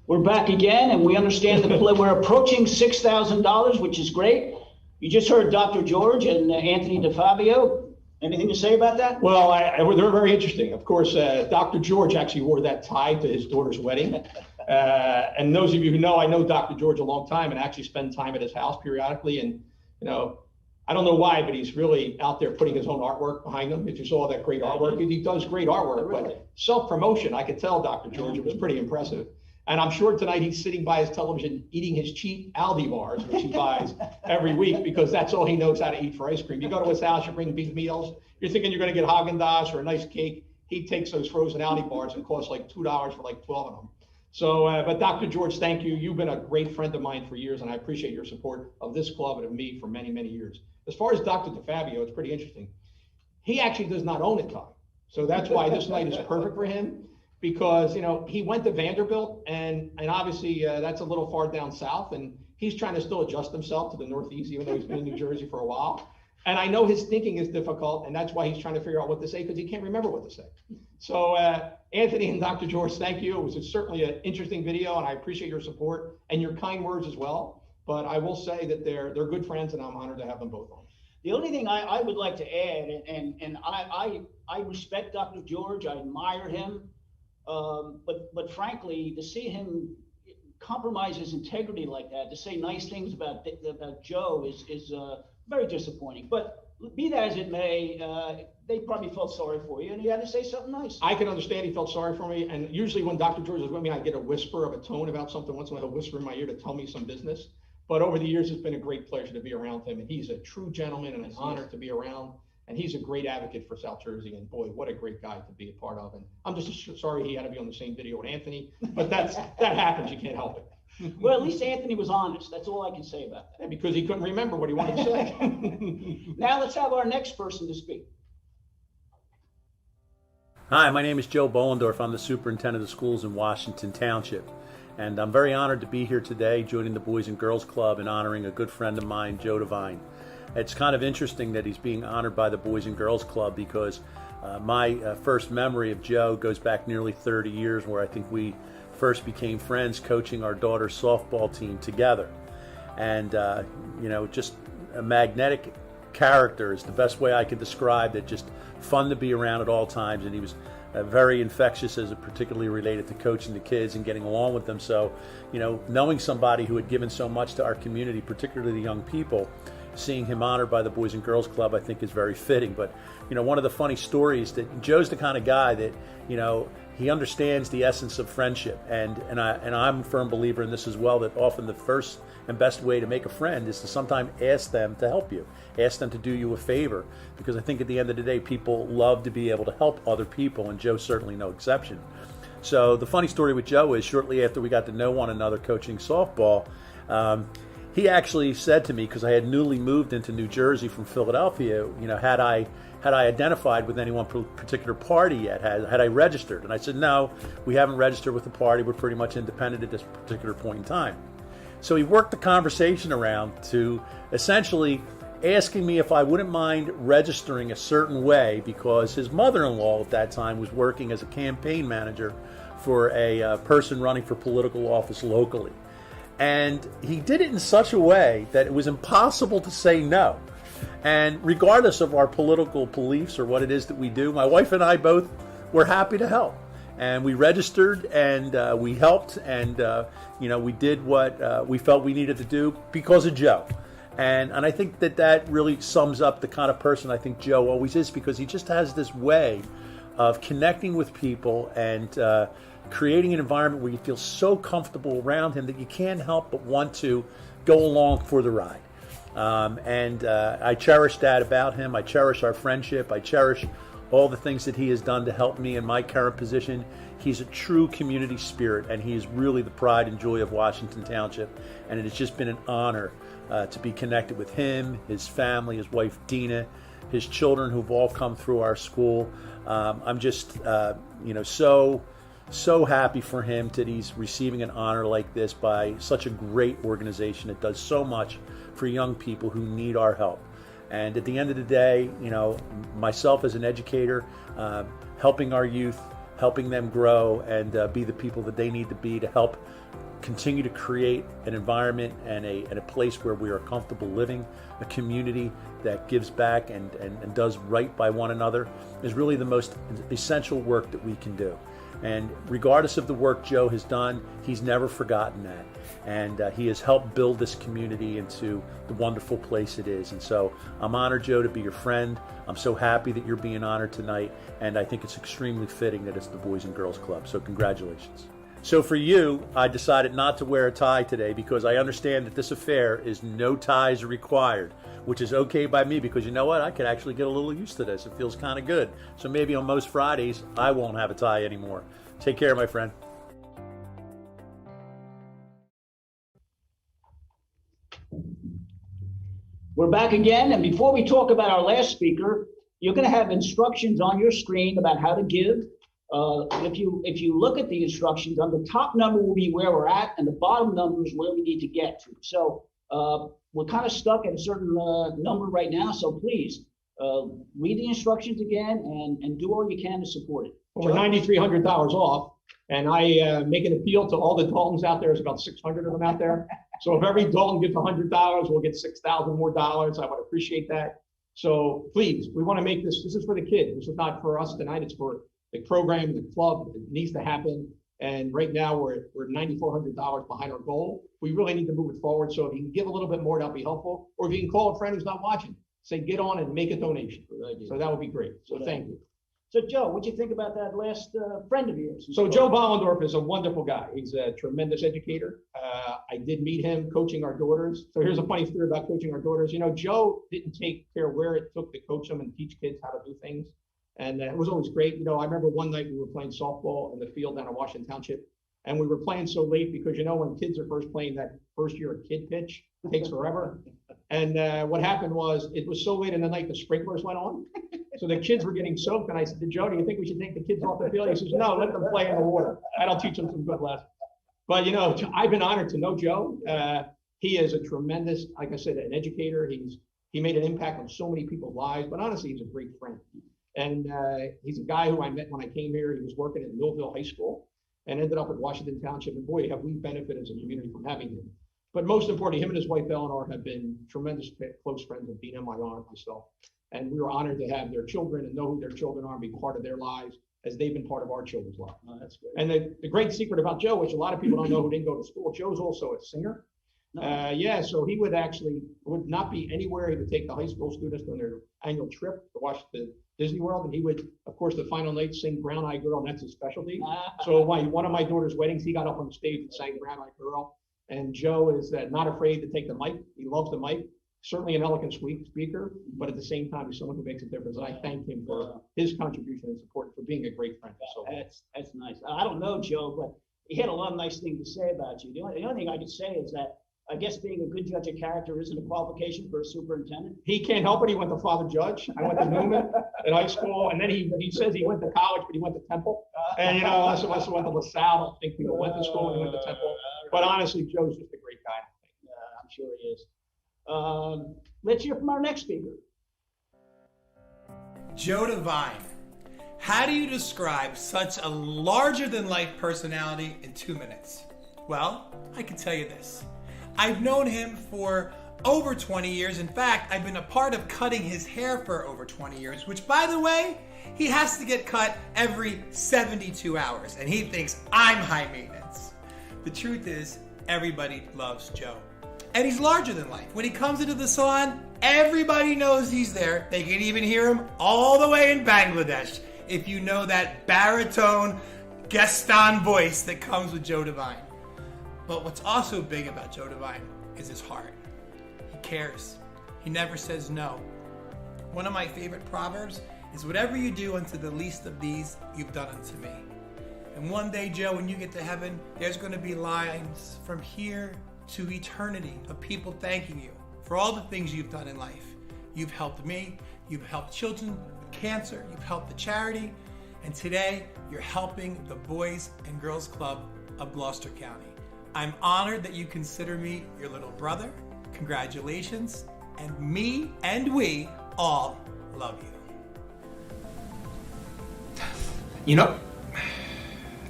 We're back again, and we understand that we're approaching $6,000, which is great. You just heard Dr. George and Anthony DeFabio. Anything to say about that? Well, they're very interesting. Of course, Dr. George actually wore that tie to his daughter's wedding. And those of you who know, I know Dr. George a long time and actually spend time at his house periodically. And, you know, I don't know why, but he's really out there putting his own artwork behind him. If you saw that great artwork, he does great artwork, but self-promotion, I could tell Dr. George, it was pretty impressive. And I'm sure tonight he's sitting by his television eating his cheap Aldi bars, which he buys every week, because that's all he knows how to eat for ice cream. You go to his house, you bring big meals, you're thinking you're going to get Haagen-Dazs or a nice cake. He takes those frozen Aldi bars and costs like $2 for like 12 of them. So, but Dr. George, thank you. You've been a great friend of mine for years, and I appreciate your support of this club and of me for many, many years. As far as Dr. DeFabio, it's pretty interesting. He actually does not own a tie. So that's why this night is perfect for him. Because, you know, he went to Vanderbilt and obviously that's a little far down south, and he's trying to still adjust himself to the Northeast, even though he's been in New Jersey for a while. And I know his thinking is difficult, and that's why he's trying to figure out what to say, because he can't remember what to say. So Anthony and Dr. George, thank you. It was certainly an interesting video, and I appreciate your support and your kind words as well. But I will say that they're good friends, and I'm honored to have them both on. The only thing I would like to add, and I respect Dr. George, I admire him. But frankly, to see him compromise his integrity like that, to say nice things about Joe is very disappointing. But be that as it may, they probably felt sorry for you, and he had to say something nice. I can understand he felt sorry for me, and usually when Dr. George is with me, I get a whisper of a tone about something. Once in a while, he'll whisper in my ear to tell me some business. But over the years, it's been a great pleasure to be around him, and he's a true gentleman and an honor to be around. And he's a great advocate for South Jersey, and boy, what a great guy to be a part of. And I'm just sorry he had to be on the same video with Anthony, but that happens. You can't help it. Well, at least Anthony was honest. That's all I can say about that. Yeah, because he couldn't remember what he wanted to say. Now let's have our next person to speak. Hi, my name is Joe Bollendorf. I'm the superintendent of schools in Washington Township. And I'm very honored to be here today, joining the Boys and Girls Club and honoring a good friend of mine, Joe Devine. It's kind of interesting that he's being honored by the Boys and Girls Club, because my first memory of Joe goes back nearly 30 years, where I think we first became friends coaching our daughter's softball team together. And, you know, just a magnetic character is the best way I could describe it. Just fun to be around at all times. And he was very infectious, as it particularly related to coaching the kids and getting along with them. So, you know, knowing somebody who had given so much to our community, particularly the young people, seeing him honored by the Boys and Girls Club, I think is very fitting. But, you know, one of the funny stories that Joe's the kind of guy that, you know, he understands the essence of friendship. And I'm a firm believer in this as well, that often the first and best way to make a friend is to sometimes ask them to help you, ask them to do you a favor. Because I think at the end of the day, people love to be able to help other people, and Joe's certainly no exception. So the funny story with Joe is, shortly after we got to know one another coaching softball, he actually said to me, because I had newly moved into New Jersey from Philadelphia, you know, had I identified with any one particular party yet? Had I registered? And I said, no, we haven't registered with the party. We're pretty much independent at this particular point in time. So he worked the conversation around to essentially asking me if I wouldn't mind registering a certain way, because his mother-in-law at that time was working as a campaign manager for a person running for political office locally. And he did it in such a way that it was impossible to say no. And regardless of our political beliefs or what it is that we do, my wife and I both were happy to help. And we registered, and we helped, and you know, we did what we felt we needed to do because of Joe. And I think that really sums up the kind of person I think Joe always is, because he just has this way of connecting with people and creating an environment where you feel so comfortable around him that you can't help but want to go along for the ride. I cherish that about him. I cherish our friendship. I cherish all the things that he has done to help me in my current position. He's a true community spirit, and he is really the pride and joy of Washington Township. And it has just been an honor to be connected with him, his family, his wife Dina, his children who've all come through our school. I'm just, you know, so happy for him that he's receiving an honor like this by such a great organization that does so much for young people who need our help. And at the end of the day, you know, myself as an educator, helping our youth helping them grow and be the people that they need to be to help continue to create an environment and a place where we are comfortable living, a community that gives back and does right by one another is really the most essential work that we can do. And regardless of the work Joe has done, he's never forgotten that. And he has helped build this community into the wonderful place it is. And so I'm honored, Joe, to be your friend. I'm so happy that you're being honored tonight. And I think it's extremely fitting that it's the Boys and Girls Club. So congratulations. So for you, I decided not to wear a tie today because I understand that this affair is no ties required, which is okay by me because you know what? I can actually get a little used to this. It feels kind of good. So maybe on most Fridays, I won't have a tie anymore. Take care, my friend. We're back again, and before we talk about our last speaker, you're going to have instructions on your screen about how to give. If you look at the instructions, on the top number will be where we're at, and the bottom number is where we need to get to. So we're kind of stuck at a certain number right now, so please read the instructions again and do all you can to support it. We're $9,300 off, and I make an appeal to all the Daltons out there. There's about 600 of them out there. So if every Dalton gives $100, we'll get $6,000 more dollars. I would appreciate that. So please, we want to make this is for the kids. This is not for us tonight. It's for the program, the club. It needs to happen. And right now we're $9,400 behind our goal. We really need to move it forward. So if you can give a little bit more, that'll be helpful. Or if you can call a friend who's not watching, say, get on and make a donation. So that would be great. So thank you. So Joe, what'd you think about that last friend of yours? So Joe Bollendorf is a wonderful guy. He's a tremendous educator. I did meet him coaching our daughters. So here's a funny story about coaching our daughters. You know, Joe didn't take care where it took to coach them and teach kids how to do things. And it was always great. You know, I remember one night we were playing softball in the field down in Washington Township. And we were playing so late because, you know, when kids are first playing that first year of kid pitch, it takes forever. And what happened was it was so late in the night, the sprinklers went on. So the kids were getting soaked. And I said to Joe, do you think we should take the kids off the field? He says, no, let them play in the water. That'll teach them some good lessons. But, you know, I've been honored to know Joe. He is a tremendous, like I said, an educator. He made an impact on so many people's lives. But honestly, he's a great friend. And he's a guy who I met when I came here. He was working at Millville High School and ended up at Washington Township. And boy, have we benefited as a community from having him. But most importantly, him and his wife, Eleanor, have been tremendous close friends with Dina, my aunt, myself. And we were honored to have their children and know who their children are and be part of their lives as they've been part of our children's lives. Oh, that's good. And the great secret about Joe, which a lot of people don't know who didn't go to school, Joe's also a singer. Yeah, so he would not be anywhere. He would take the high school students on their annual trip to Washington Disney World, and he would, of course, the final night sing Brown Eyed Girl, and that's his specialty. So one of my daughter's weddings, he got up on the stage and sang Brown Eyed Girl. And Joe is not afraid to take the mic. He loves the mic. Certainly an eloquent speaker, but at the same time, he's someone who makes a difference. And I thank him for his contribution and support, for being a great friend. So That's nice. I don't know Joe, but he had a lot of nice things to say about you. The only thing I could say is that I guess being a good judge of character isn't a qualification for a superintendent. He can't help it. He went to Father Judge. I went to Newman in high school, and then he says he went to college, but he went to Temple. And you know, I also went to LaSalle. I don't think people went to school and went to Temple. But honestly, Joe's just a great guy. I'm sure he is. Let's hear from our next speaker. Joe Devine. How do you describe such a larger-than-life personality in 2 minutes? Well, I can tell you this. I've known him for over 20 years. In fact, I've been a part of cutting his hair for over 20 years, which, by the way, he has to get cut every 72 hours, and he thinks I'm high maintenance. The truth is, everybody loves Joe. And he's larger than life. When he comes into the salon, everybody knows he's there. They can even hear him all the way in Bangladesh, if you know that baritone Gaston voice that comes with Joe Devine. But what's also big about Joe Devine is his heart. He cares. He never says no. One of my favorite proverbs is, whatever you do unto the least of these, you've done unto me. And one day, Joe, when you get to heaven, there's going to be lines from here to eternity of people thanking you for all the things you've done in life. You've helped me. You've helped children with cancer. You've helped the charity. And today, you're helping the Boys and Girls Club of Gloucester County. I'm honored that you consider me your little brother. Congratulations. And me and we all love you. You know,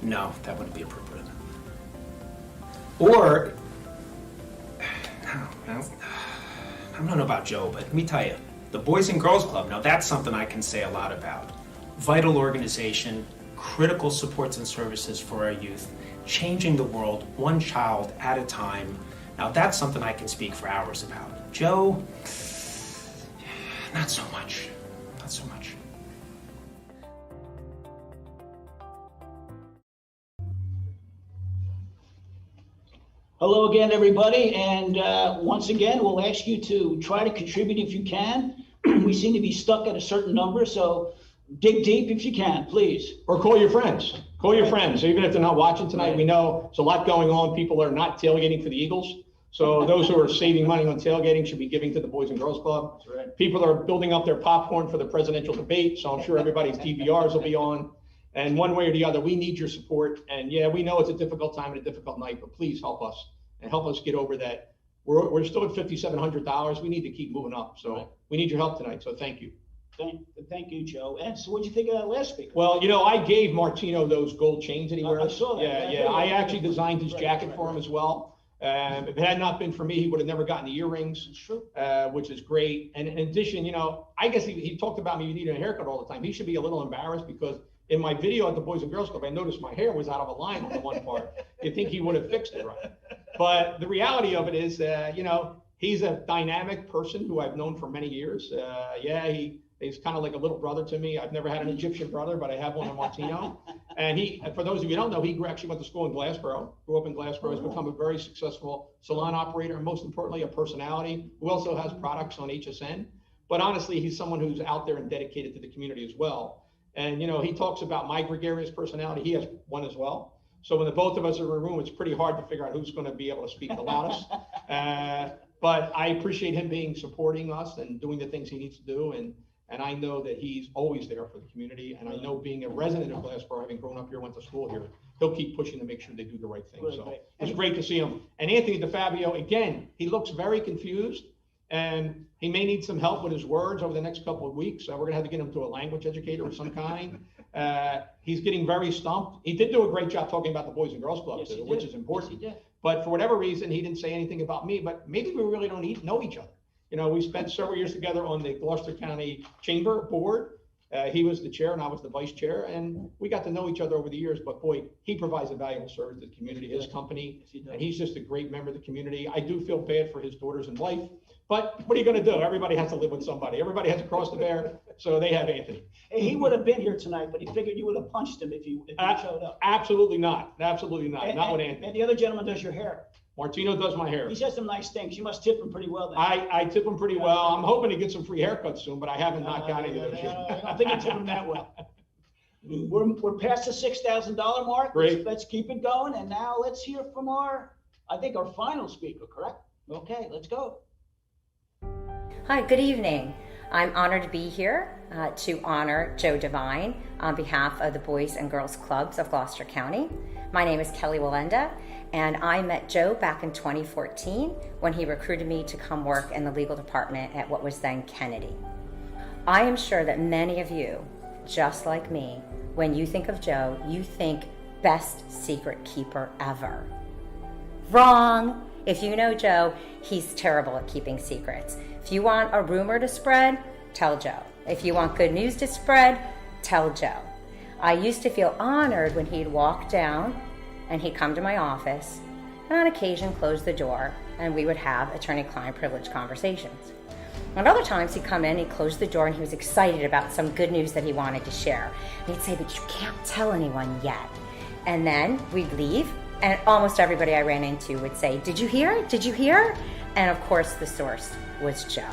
No, that wouldn't be appropriate. Or, I don't know about Joe, but let me tell you, the Boys and Girls Club, now that's something I can say a lot about. Vital organization, critical supports and services for our youth, changing the world one child at a time. Now that's something I can speak for hours about. Joe, not so much, not so much. Hello again, everybody, and once again, we'll ask you to try to contribute if you can. We seem to be stuck at a certain number, so dig deep if you can, please. Or call your friends. Call your friends. Even if they're not watching tonight, we know there's a lot going on. People are not tailgating for the Eagles. So those who are saving money on tailgating should be giving to the Boys and Girls Club. That's right. People are building up their popcorn for the presidential debate, so I'm sure everybody's DVRs will be on. And one way or the other, we need your support. And yeah, we know it's a difficult time and a difficult night, but please help us and help us get over that. We're still at $5,700. We need to keep moving up. So we need your help tonight. So thank you. Thank you, Joe. And so what'd you think of that last speaker? Well, you know, I gave Martino those gold chains that he wears. I saw that. Yeah. I actually designed his jacket for him as well. If it had not been for me, he would have never gotten the earrings. It's true. Which is great. And in addition, you know, I guess he talked about me needing a haircut all the time. He should be a little embarrassed because in my video at the Boys and Girls Club, I noticed my hair was out of a line on the one part. You'd think he would have fixed it right. But the reality of it is, you know, he's a dynamic person who I've known for many years. He's kind of like a little brother to me. I've never had an Egyptian brother, but I have one in Martino. And for those of you who don't know, he actually went to school in Glassboro, grew up in Glassboro, has become a very successful salon operator, and most importantly, a personality who also has products on HSN. But honestly, he's someone who's out there and dedicated to the community as well. And, you know, he talks about my gregarious personality. He has one as well. So when the both of us are in a room, it's pretty hard to figure out who's going to be able to speak the loudest. But I appreciate him supporting us and doing the things he needs to do. And I know that he's always there for the community. And I know being a resident of Glassboro, having grown up here, went to school here, he'll keep pushing to make sure they do the right thing. So it's great to see him. And Anthony DeFabio, again, he looks very confused. And he may need some help with his words over the next couple of weeks. We're going to have to get him to a language educator of some kind. He's getting very stumped. He did do a great job talking about the Boys and Girls Club, too, which is important. Yes, but for whatever reason, he didn't say anything about me. But maybe we really don't know each other. You know, we spent several years together on the Gloucester County Chamber Board. He was the chair and I was the vice chair, and we got to know each other over the years. But boy, he provides a valuable service to the community, his company, and he's just a great member of the community. I do feel bad for his daughters in life, but what are you going to do? Everybody has to live with somebody. Everybody has to cross the bear, so they have Anthony. Hey, he would have been here tonight, but he figured you would have punched him if you showed up. Absolutely not. Absolutely not. Not with Anthony. And the other gentleman does your hair. Martino does my hair. He says some nice things. You must tip him pretty well then. I tip him pretty well. I'm hoping to get some free haircuts soon, but I haven't got any of those yet. I don't think you tip him that well. We're past the $6,000 mark. Great. Let's keep it going. And now let's hear from our final speaker, correct? Okay, let's go. Hi, good evening. I'm honored to be here to honor Joe Devine on behalf of the Boys and Girls Clubs of Gloucester County. My name is Kelly Walenda, and I met Joe back in 2014 when he recruited me to come work in the legal department at what was then Kennedy. I am sure that many of you, just like me, when you think of Joe, you think best secret keeper ever. Wrong! If you know Joe, he's terrible at keeping secrets. If you want a rumor to spread, tell Joe. If you want good news to spread, tell Joe. I used to feel honored when he'd walk down and he'd come to my office and on occasion close the door and we would have attorney-client privilege conversations. And other times he'd come in, he'd close the door and he was excited about some good news that he wanted to share. And he'd say, but you can't tell anyone yet. And then we'd leave and almost everybody I ran into would say, did you hear? Did you hear? And of course the source was Joe.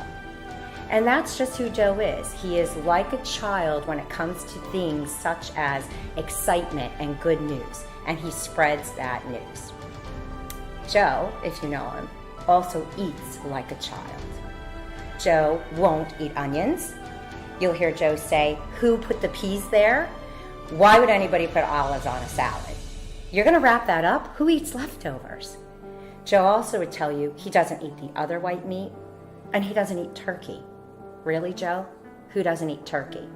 And that's just who Joe is. He is like a child when it comes to things such as excitement and good news, and he spreads that news. Joe, if you know him, also eats like a child. Joe won't eat onions. You'll hear Joe say, who put the peas there? Why would anybody put olives on a salad? You're gonna wrap that up? Who eats leftovers? Joe also would tell you he doesn't eat the other white meat, and he doesn't eat turkey. Really, Joe? Who doesn't eat turkey?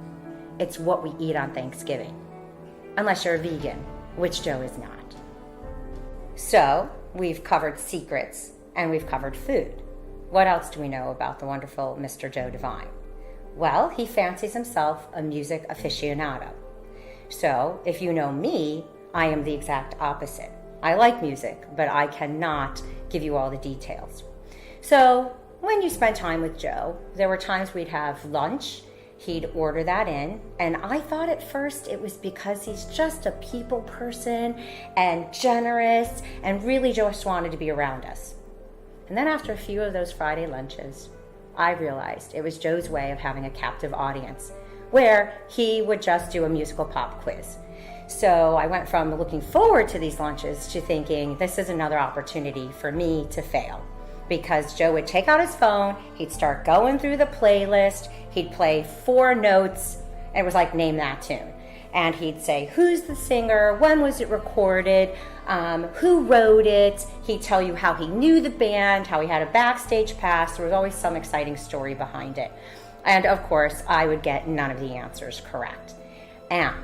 It's what we eat on Thanksgiving. Unless you're a vegan, which Joe is not. So we've covered secrets and we've covered food. What else do we know about the wonderful Mr. Joe Devine? Well, he fancies himself a music aficionado. So if you know me, I am the exact opposite. I like music, but I cannot give you all the details. So when you spend time with Joe, there were times we'd have lunch, he'd order that in, and I thought at first it was because he's just a people person and generous and really just wanted to be around us. And then after a few of those Friday lunches, I realized it was Joe's way of having a captive audience where he would just do a musical pop quiz. So I went from looking forward to these lunches to thinking this is another opportunity for me to fail. Because Joe would take out his phone, he'd start going through the playlist, he'd play 4 notes, and it was like, name that tune. And he'd say, who's the singer, when was it recorded, who wrote it, he'd tell you how he knew the band, how he had a backstage pass, there was always some exciting story behind it. And of course, I would get none of the answers correct. And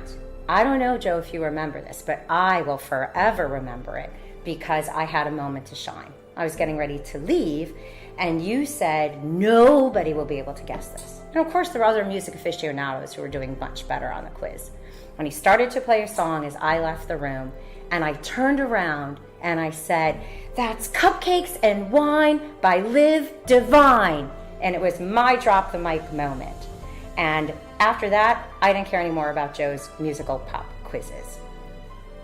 I don't know, Joe, if you remember this, but I will forever remember it because I had a moment to shine. I was getting ready to leave, and you said, nobody will be able to guess this. And of course, there were other music aficionados who were doing much better on the quiz. When he started to play a song as I left the room, and I turned around and I said, that's Cupcakes and Wine by Liv Devine. And it was my drop the mic moment. And after that, I didn't care anymore about Joe's musical pop quizzes.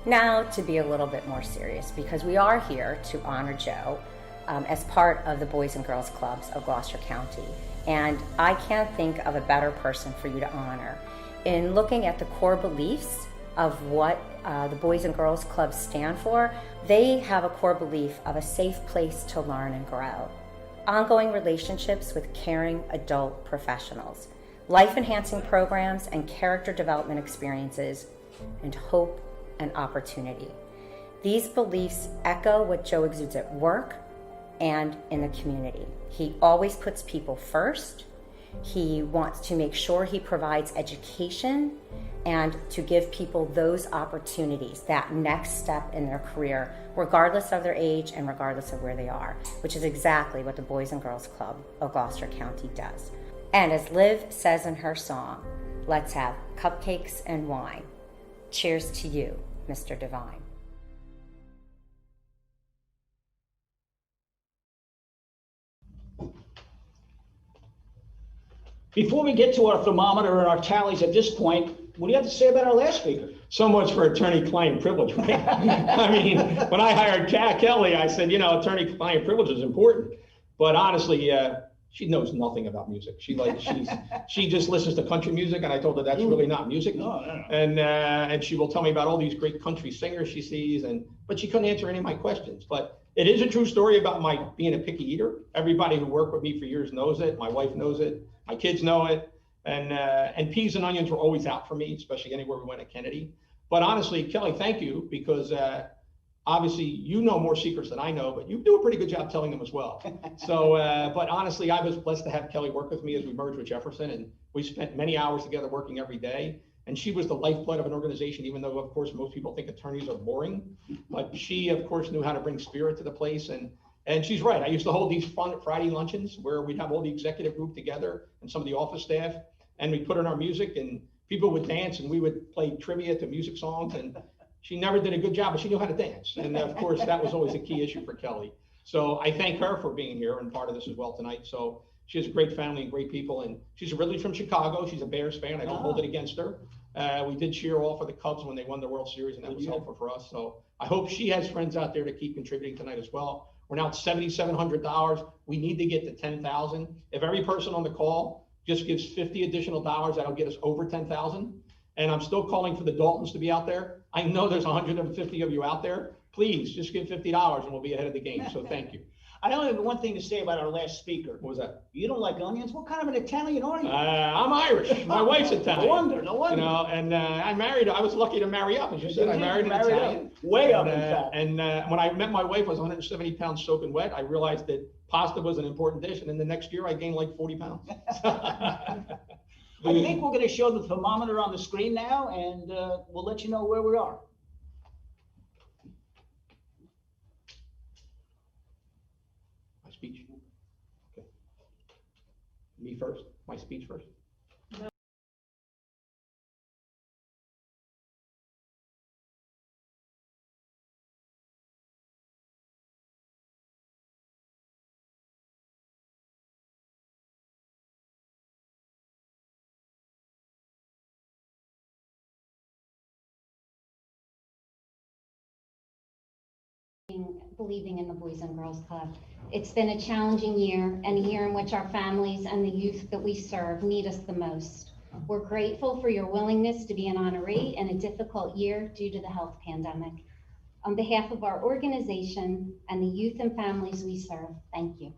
Now to be a little bit more serious, because we are here to honor Joe as part of the Boys and Girls Clubs of Gloucester County. And I can't think of a better person for you to honor. In looking at the core beliefs of what the Boys and Girls Clubs stand for, they have a core belief of a safe place to learn and grow, ongoing relationships with caring adult professionals, life-enhancing programs and character development experiences, and hope and opportunity. These beliefs echo what Joe exudes at work and in the community. He always puts people first. He wants to make sure he provides education and to give people those opportunities, that next step in their career, regardless of their age and regardless of where they are, which is exactly what the Boys and Girls Club of Gloucester County does. And as Liv says in her song, let's have cupcakes and wine. Cheers to you, Mr. Devine. Before we get to our thermometer and our tallies at this point, what do you have to say about our last speaker? So much for attorney-client privilege, right? I mean, when I hired Kelly, I said, attorney-client privilege is important. But honestly, she knows nothing about music. She just listens to country music, and I told her that's really not music. No. And she will tell me about all these great country singers she sees, but she couldn't answer any of my questions. But it is a true story about my being a picky eater. Everybody who worked with me for years knows it. My wife knows it. My kids know it. And peas and onions were always out for me, especially anywhere we went at Kennedy. But honestly, Kelly, thank you, because obviously you know more secrets than I know, but you do a pretty good job telling them as well. So, but honestly, I was blessed to have Kelly work with me as we merged with Jefferson, and we spent many hours together working every day. And she was the lifeblood of an organization, even though, of course, most people think attorneys are boring. But she, of course, knew how to bring spirit to the place. And she's right. I used to hold these fun Friday luncheons where we'd have all the executive group together and some of the office staff, and we'd put in our music, and people would dance, and we would play trivia to music songs. And she never did a good job, but she knew how to dance. And of course, that was always a key issue for Kelly. So I thank her for being here and part of this as well tonight. So she has a great family and great people. And she's originally from Chicago. She's a Bears fan. I don't hold it against her. We did cheer all for the Cubs when they won the World Series, and that was helpful for us. So I hope she has friends out there to keep contributing tonight as well. We're now at $7,700. We need to get to 10,000. If every person on the call just gives $50 additional, that'll get us over 10,000. And I'm still calling for the Daltons to be out there. I know there's 150 of you out there. Please just give $50 and we'll be ahead of the game. So thank you. I only have one thing to say about our last speaker. What was that? You don't like onions? What kind of an Italian are you? I'm Irish. My wife's Italian. No wonder. And I was lucky to marry up. As you said, I married an Italian. Way up, in fact. And when I met my wife, I was 170 pounds soaking wet. I realized that pasta was an important dish. And then the next year, I gained like 40 pounds. I think we're going to show the thermometer on the screen now, and we'll let you know where we are. Me first, my speech first. Believing in the Boys and Girls Club. It's been a challenging year and a year in which our families and the youth that we serve need us the most. We're grateful for your willingness to be an honoree in a difficult year due to the health pandemic. On behalf of our organization and the youth and families we serve, thank you.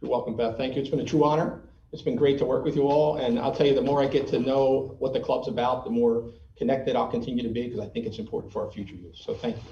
You're welcome, Beth. Thank you. It's been a true honor. It's been great to work with you all. And I'll tell you, the more I get to know what the club's about, the more connected I'll continue to be, because I think it's important for our future youth. So thank you.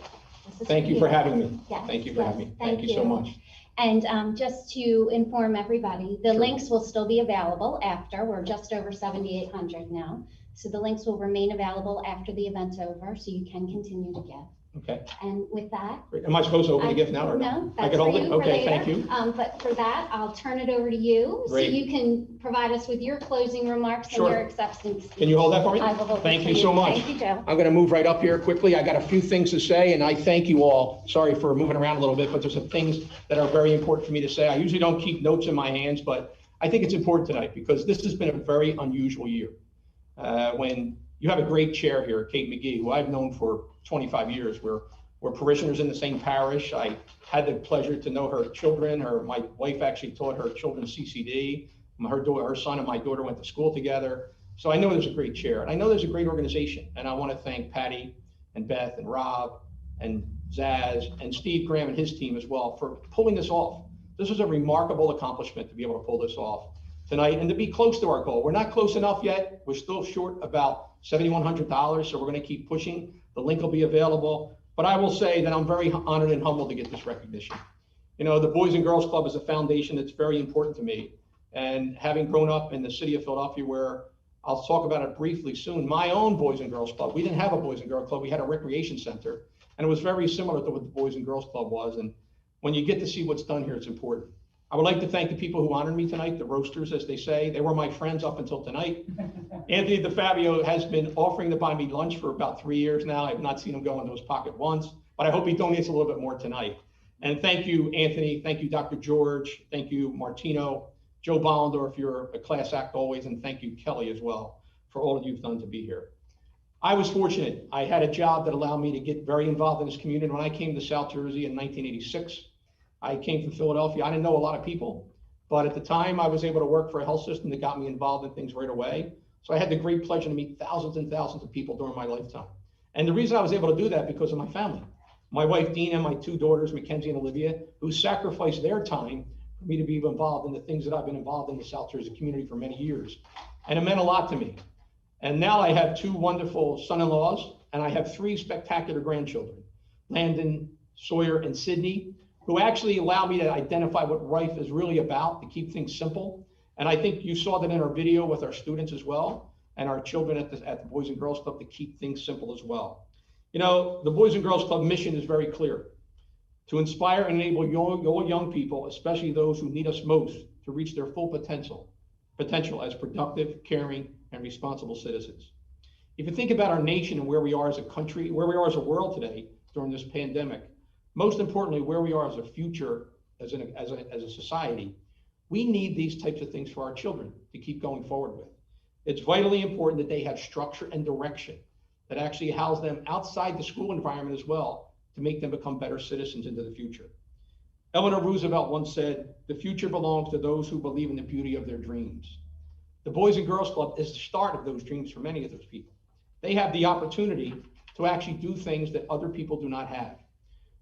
Thank you for having me. Yes, thank you for having me. Thank you so much. And just to inform everybody, the links will still be available after. We're just over 7,800 now. So the links will remain available after the event's over, so you can continue to give. Okay. And with that, Great. Am I supposed to open the gift now or no? I can hold it? Okay, thank you. But for that, I'll turn it over to you. Great. So you can provide us with your closing remarks Sure. and your acceptance speech. Can you hold that for me? I will hold Thank it for you so much. Thank you, Joe. I'm going to move right up here quickly. I got a few things to say, and I thank you all. Sorry for moving around a little bit, but there's some things that are very important for me to say. I usually don't keep notes in my hands, but I think it's important tonight because this has been a very unusual year. When you have a great chair here, Kate McGee, who I've known for 25 years, we're parishioners in the same parish. I had the pleasure to know her children. My wife actually taught her children CCD. Her son and my daughter went to school together. So I know there's a great chair, and I know there's a great organization. And I want to thank Patty and Beth and Rob and Zaz and Steve Graham and his team as well for pulling this off. This is a remarkable accomplishment to be able to pull this off tonight and to be close to our goal. We're not close enough yet. We're still short about $7,100, so we're going to keep pushing. The link will be available. But I will say that I'm very honored and humbled to get this recognition. You know, the Boys and Girls Club is a foundation that's very important to me. And having grown up in the city of Philadelphia, where I'll talk about it briefly soon, my own Boys and Girls Club, we didn't have a Boys and Girls Club, we had a recreation center. And it was very similar to what the Boys and Girls Club was. And when you get to see what's done here, it's important. I would like to thank the people who honored me tonight, the roasters, as they say. They were my friends up until tonight. Anthony DeFabio has been offering to buy me lunch for about 3 years now. I have not seen him go into his pocket once, but I hope he donates a little bit more tonight. And thank you, Anthony. Thank you, Dr. George. Thank you, Martino. Joe Bollendorf, you're a class act always. And thank you, Kelly, as well, for all that you've done to be here. I was fortunate. I had a job that allowed me to get very involved in this community. When I came to South Jersey in 1986, I came from Philadelphia. I didn't know a lot of people, but at the time I was able to work for a health system that got me involved in things right away. So I had the great pleasure to meet thousands and thousands of people during my lifetime. And the reason I was able to do that because of my family. My wife, Dina, and my two daughters, Mackenzie and Olivia, who sacrificed their time for me to be involved in the things that I've been involved in the South Jersey community for many years. And it meant a lot to me. And now I have two wonderful son-in-laws, and I have three spectacular grandchildren, Landon, Sawyer, and Sydney, who actually allow me to identify what life is really about, to keep things simple. And I think you saw that in our video with our students as well, and our children at the Boys and Girls Club, to keep things simple as well. You know, the Boys and Girls Club mission is very clear: to inspire and enable young people, especially those who need us most, to reach their full potential as productive, caring, and responsible citizens. If you think about our nation and where we are as a country, where we are as a world today during this pandemic, most importantly, where we are as a future, as a society, we need these types of things for our children to keep going forward with. It's vitally important that they have structure and direction that actually house them outside the school environment as well, to make them become better citizens into the future. Eleanor Roosevelt once said, "The future belongs to those who believe in the beauty of their dreams." The Boys and Girls Club is the start of those dreams for many of those people. They have the opportunity to actually do things that other people do not have.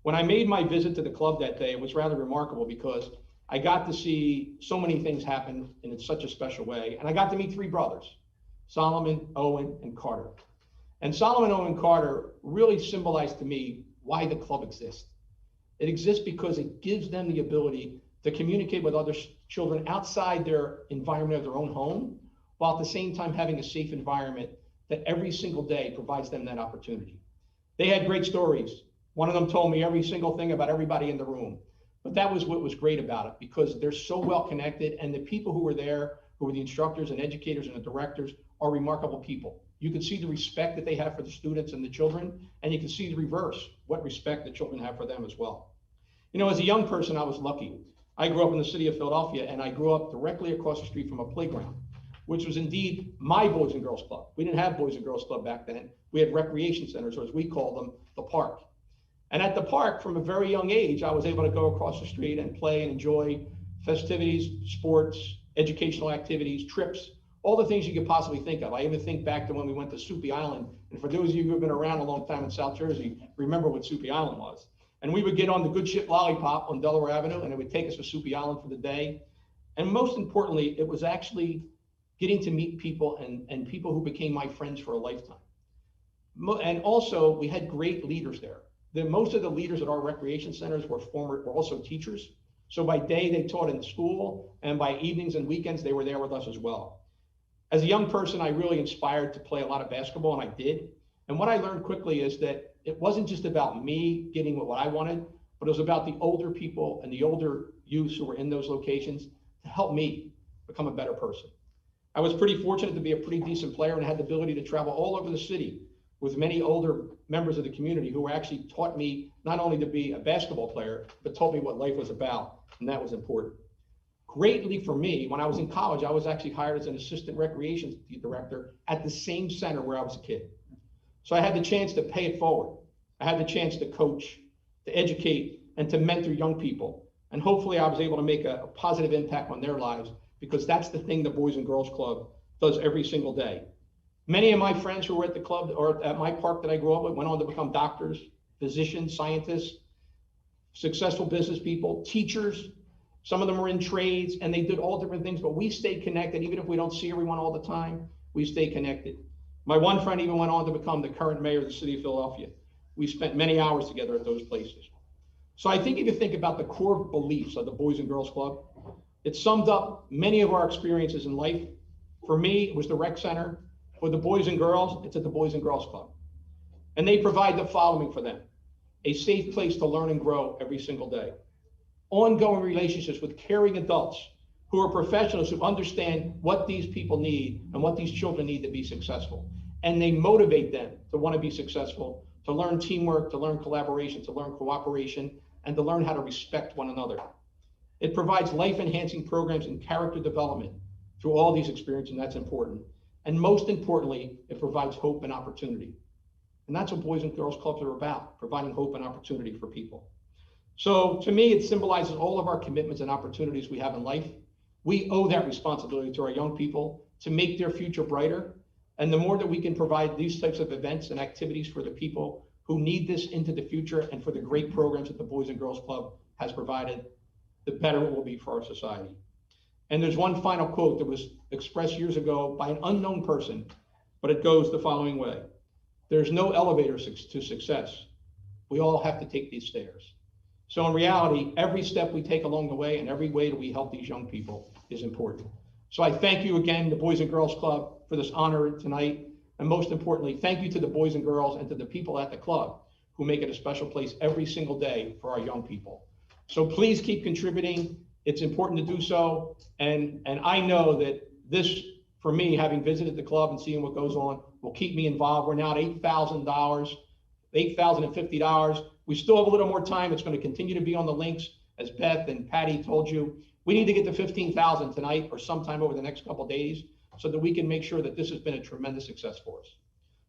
When I made my visit to the club that day, it was rather remarkable because I got to see so many things happen in such a special way. And I got to meet three brothers, Solomon, Owen, and Carter. And Solomon, Owen, and Carter really symbolized to me why the club exists. It exists because it gives them the ability to communicate with other children outside their environment of their own home, while at the same time having a safe environment that every single day provides them that opportunity. They had great stories. One of them told me every single thing about everybody in the room. But that was what was great about it, because they're so well connected, and the people who were there who are the instructors and educators and the directors, are remarkable people. You can see the respect that they have for the students and the children, and you can see the reverse, what respect the children have for them as well. You know, as a young person, I was lucky. I grew up in the city of Philadelphia, and I grew up directly across the street from a playground, which was indeed my Boys and Girls Club. We didn't have Boys and Girls Club back then. We had recreation centers, or as we call them, the park. And at the park, from a very young age, I was able to go across the street and play and enjoy festivities, sports, educational activities, trips, all the things you could possibly think of. I even think back to when we went to Soupy Island. And for those of you who have been around a long time in South Jersey, remember what Soupy Island was. And we would get on the Good Ship Lollipop on Delaware Avenue, and it would take us to Soupy Island for the day. And most importantly, it was actually getting to meet people and people who became my friends for a lifetime. And also, we had great leaders there. Most of the leaders at our recreation centers were also teachers. So by day, they taught in school, and by evenings and weekends, they were there with us as well. As a young person, I really inspired to play a lot of basketball, and I did. And what I learned quickly is that it wasn't just about me getting what I wanted, but it was about the older people and the older youths who were in those locations to help me become a better person. I was pretty fortunate to be a pretty decent player and had the ability to travel all over the city with many older members of the community who actually taught me not only to be a basketball player, but taught me what life was about, and that was important. Greatly for me, when I was in college, I was actually hired as an assistant recreation director at the same center where I was a kid. So I had the chance to pay it forward. I had the chance to coach, to educate, and to mentor young people. And hopefully I was able to make a positive impact on their lives, because that's the thing the Boys and Girls Club does every single day. Many of my friends who were at the club or at my park that I grew up with went on to become doctors, physicians, scientists, successful business people, teachers. Some of them are in trades, and they did all different things, but we stayed connected. Even if we don't see everyone all the time, we stay connected. My one friend even went on to become the current mayor of the city of Philadelphia. We spent many hours together at those places. So I think if you think about the core beliefs of the Boys and Girls Club, it summed up many of our experiences in life. For me, it was the rec center. For the boys and girls, it's at the Boys and Girls Club. And they provide the following for them: a safe place to learn and grow every single day, ongoing relationships with caring adults who are professionals who understand what these people need and what these children need to be successful. And they motivate them to want to be successful, to learn teamwork, to learn collaboration, to learn cooperation, and to learn how to respect one another. It provides life-enhancing programs and character development through all these experiences, and that's important. And most importantly, it provides hope and opportunity. And that's what Boys and Girls Clubs are about, providing hope and opportunity for people. So to me, it symbolizes all of our commitments and opportunities we have in life. We owe that responsibility to our young people to make their future brighter. And the more that we can provide these types of events and activities for the people who need this into the future, and for the great programs that the Boys and Girls Club has provided, the better it will be for our society. And there's one final quote that was expressed years ago by an unknown person, but it goes the following way: there's no elevator to success. We all have to take these stairs. So in reality, every step we take along the way and every way that we help these young people is important. So I thank you again, the Boys and Girls Club, for this honor tonight. And most importantly, thank you to the boys and girls and to the people at the club who make it a special place every single day for our young people. So please keep contributing. It's important to do so. And I know that this, for me, having visited the club and seeing what goes on, will keep me involved. We're now at $8,000, $8,050. We still have a little more time. It's going to continue to be on the links, as Beth and Patty told you. We need to get to 15,000 tonight or sometime over the next couple of days, so that we can make sure that this has been a tremendous success for us.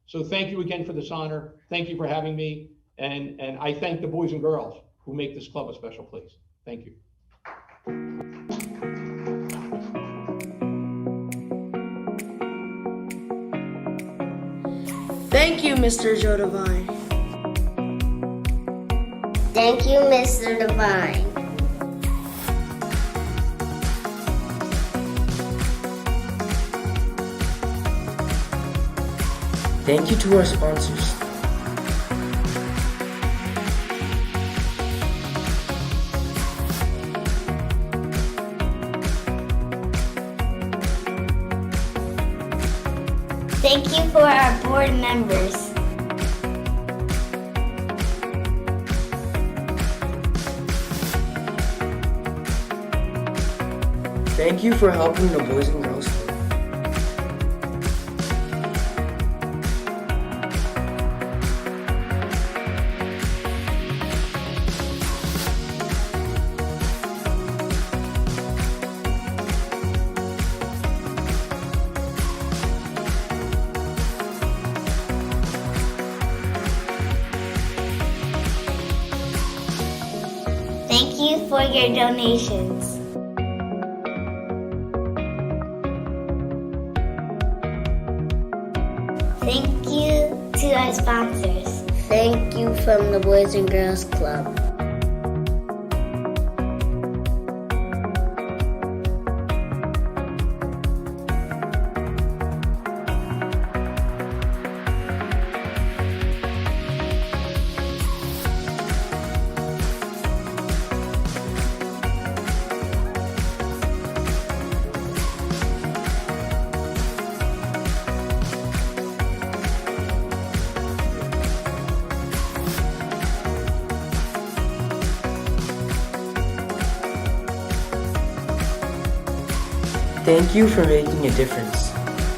So thank you again for this honor. Thank you for having me. And I thank the boys and girls who make this club a special place. Thank you. Thank you, Mr. Joe Devine. Thank you, Mr. Devine. Thank you to our sponsors. Thank you for our board members. Thank you for helping the Boys and Girls you for your donations. Thank you to our sponsors. Thank you from the Boys and Girls Club. Thank you for making a difference.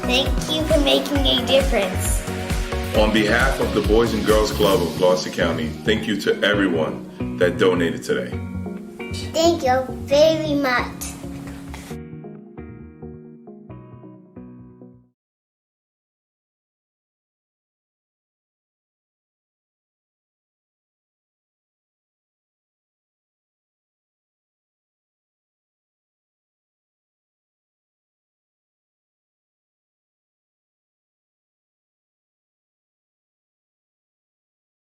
Thank you for making a difference. On behalf of the Boys and Girls Club of Gloucester County, thank you to everyone that donated today. Thank you very much.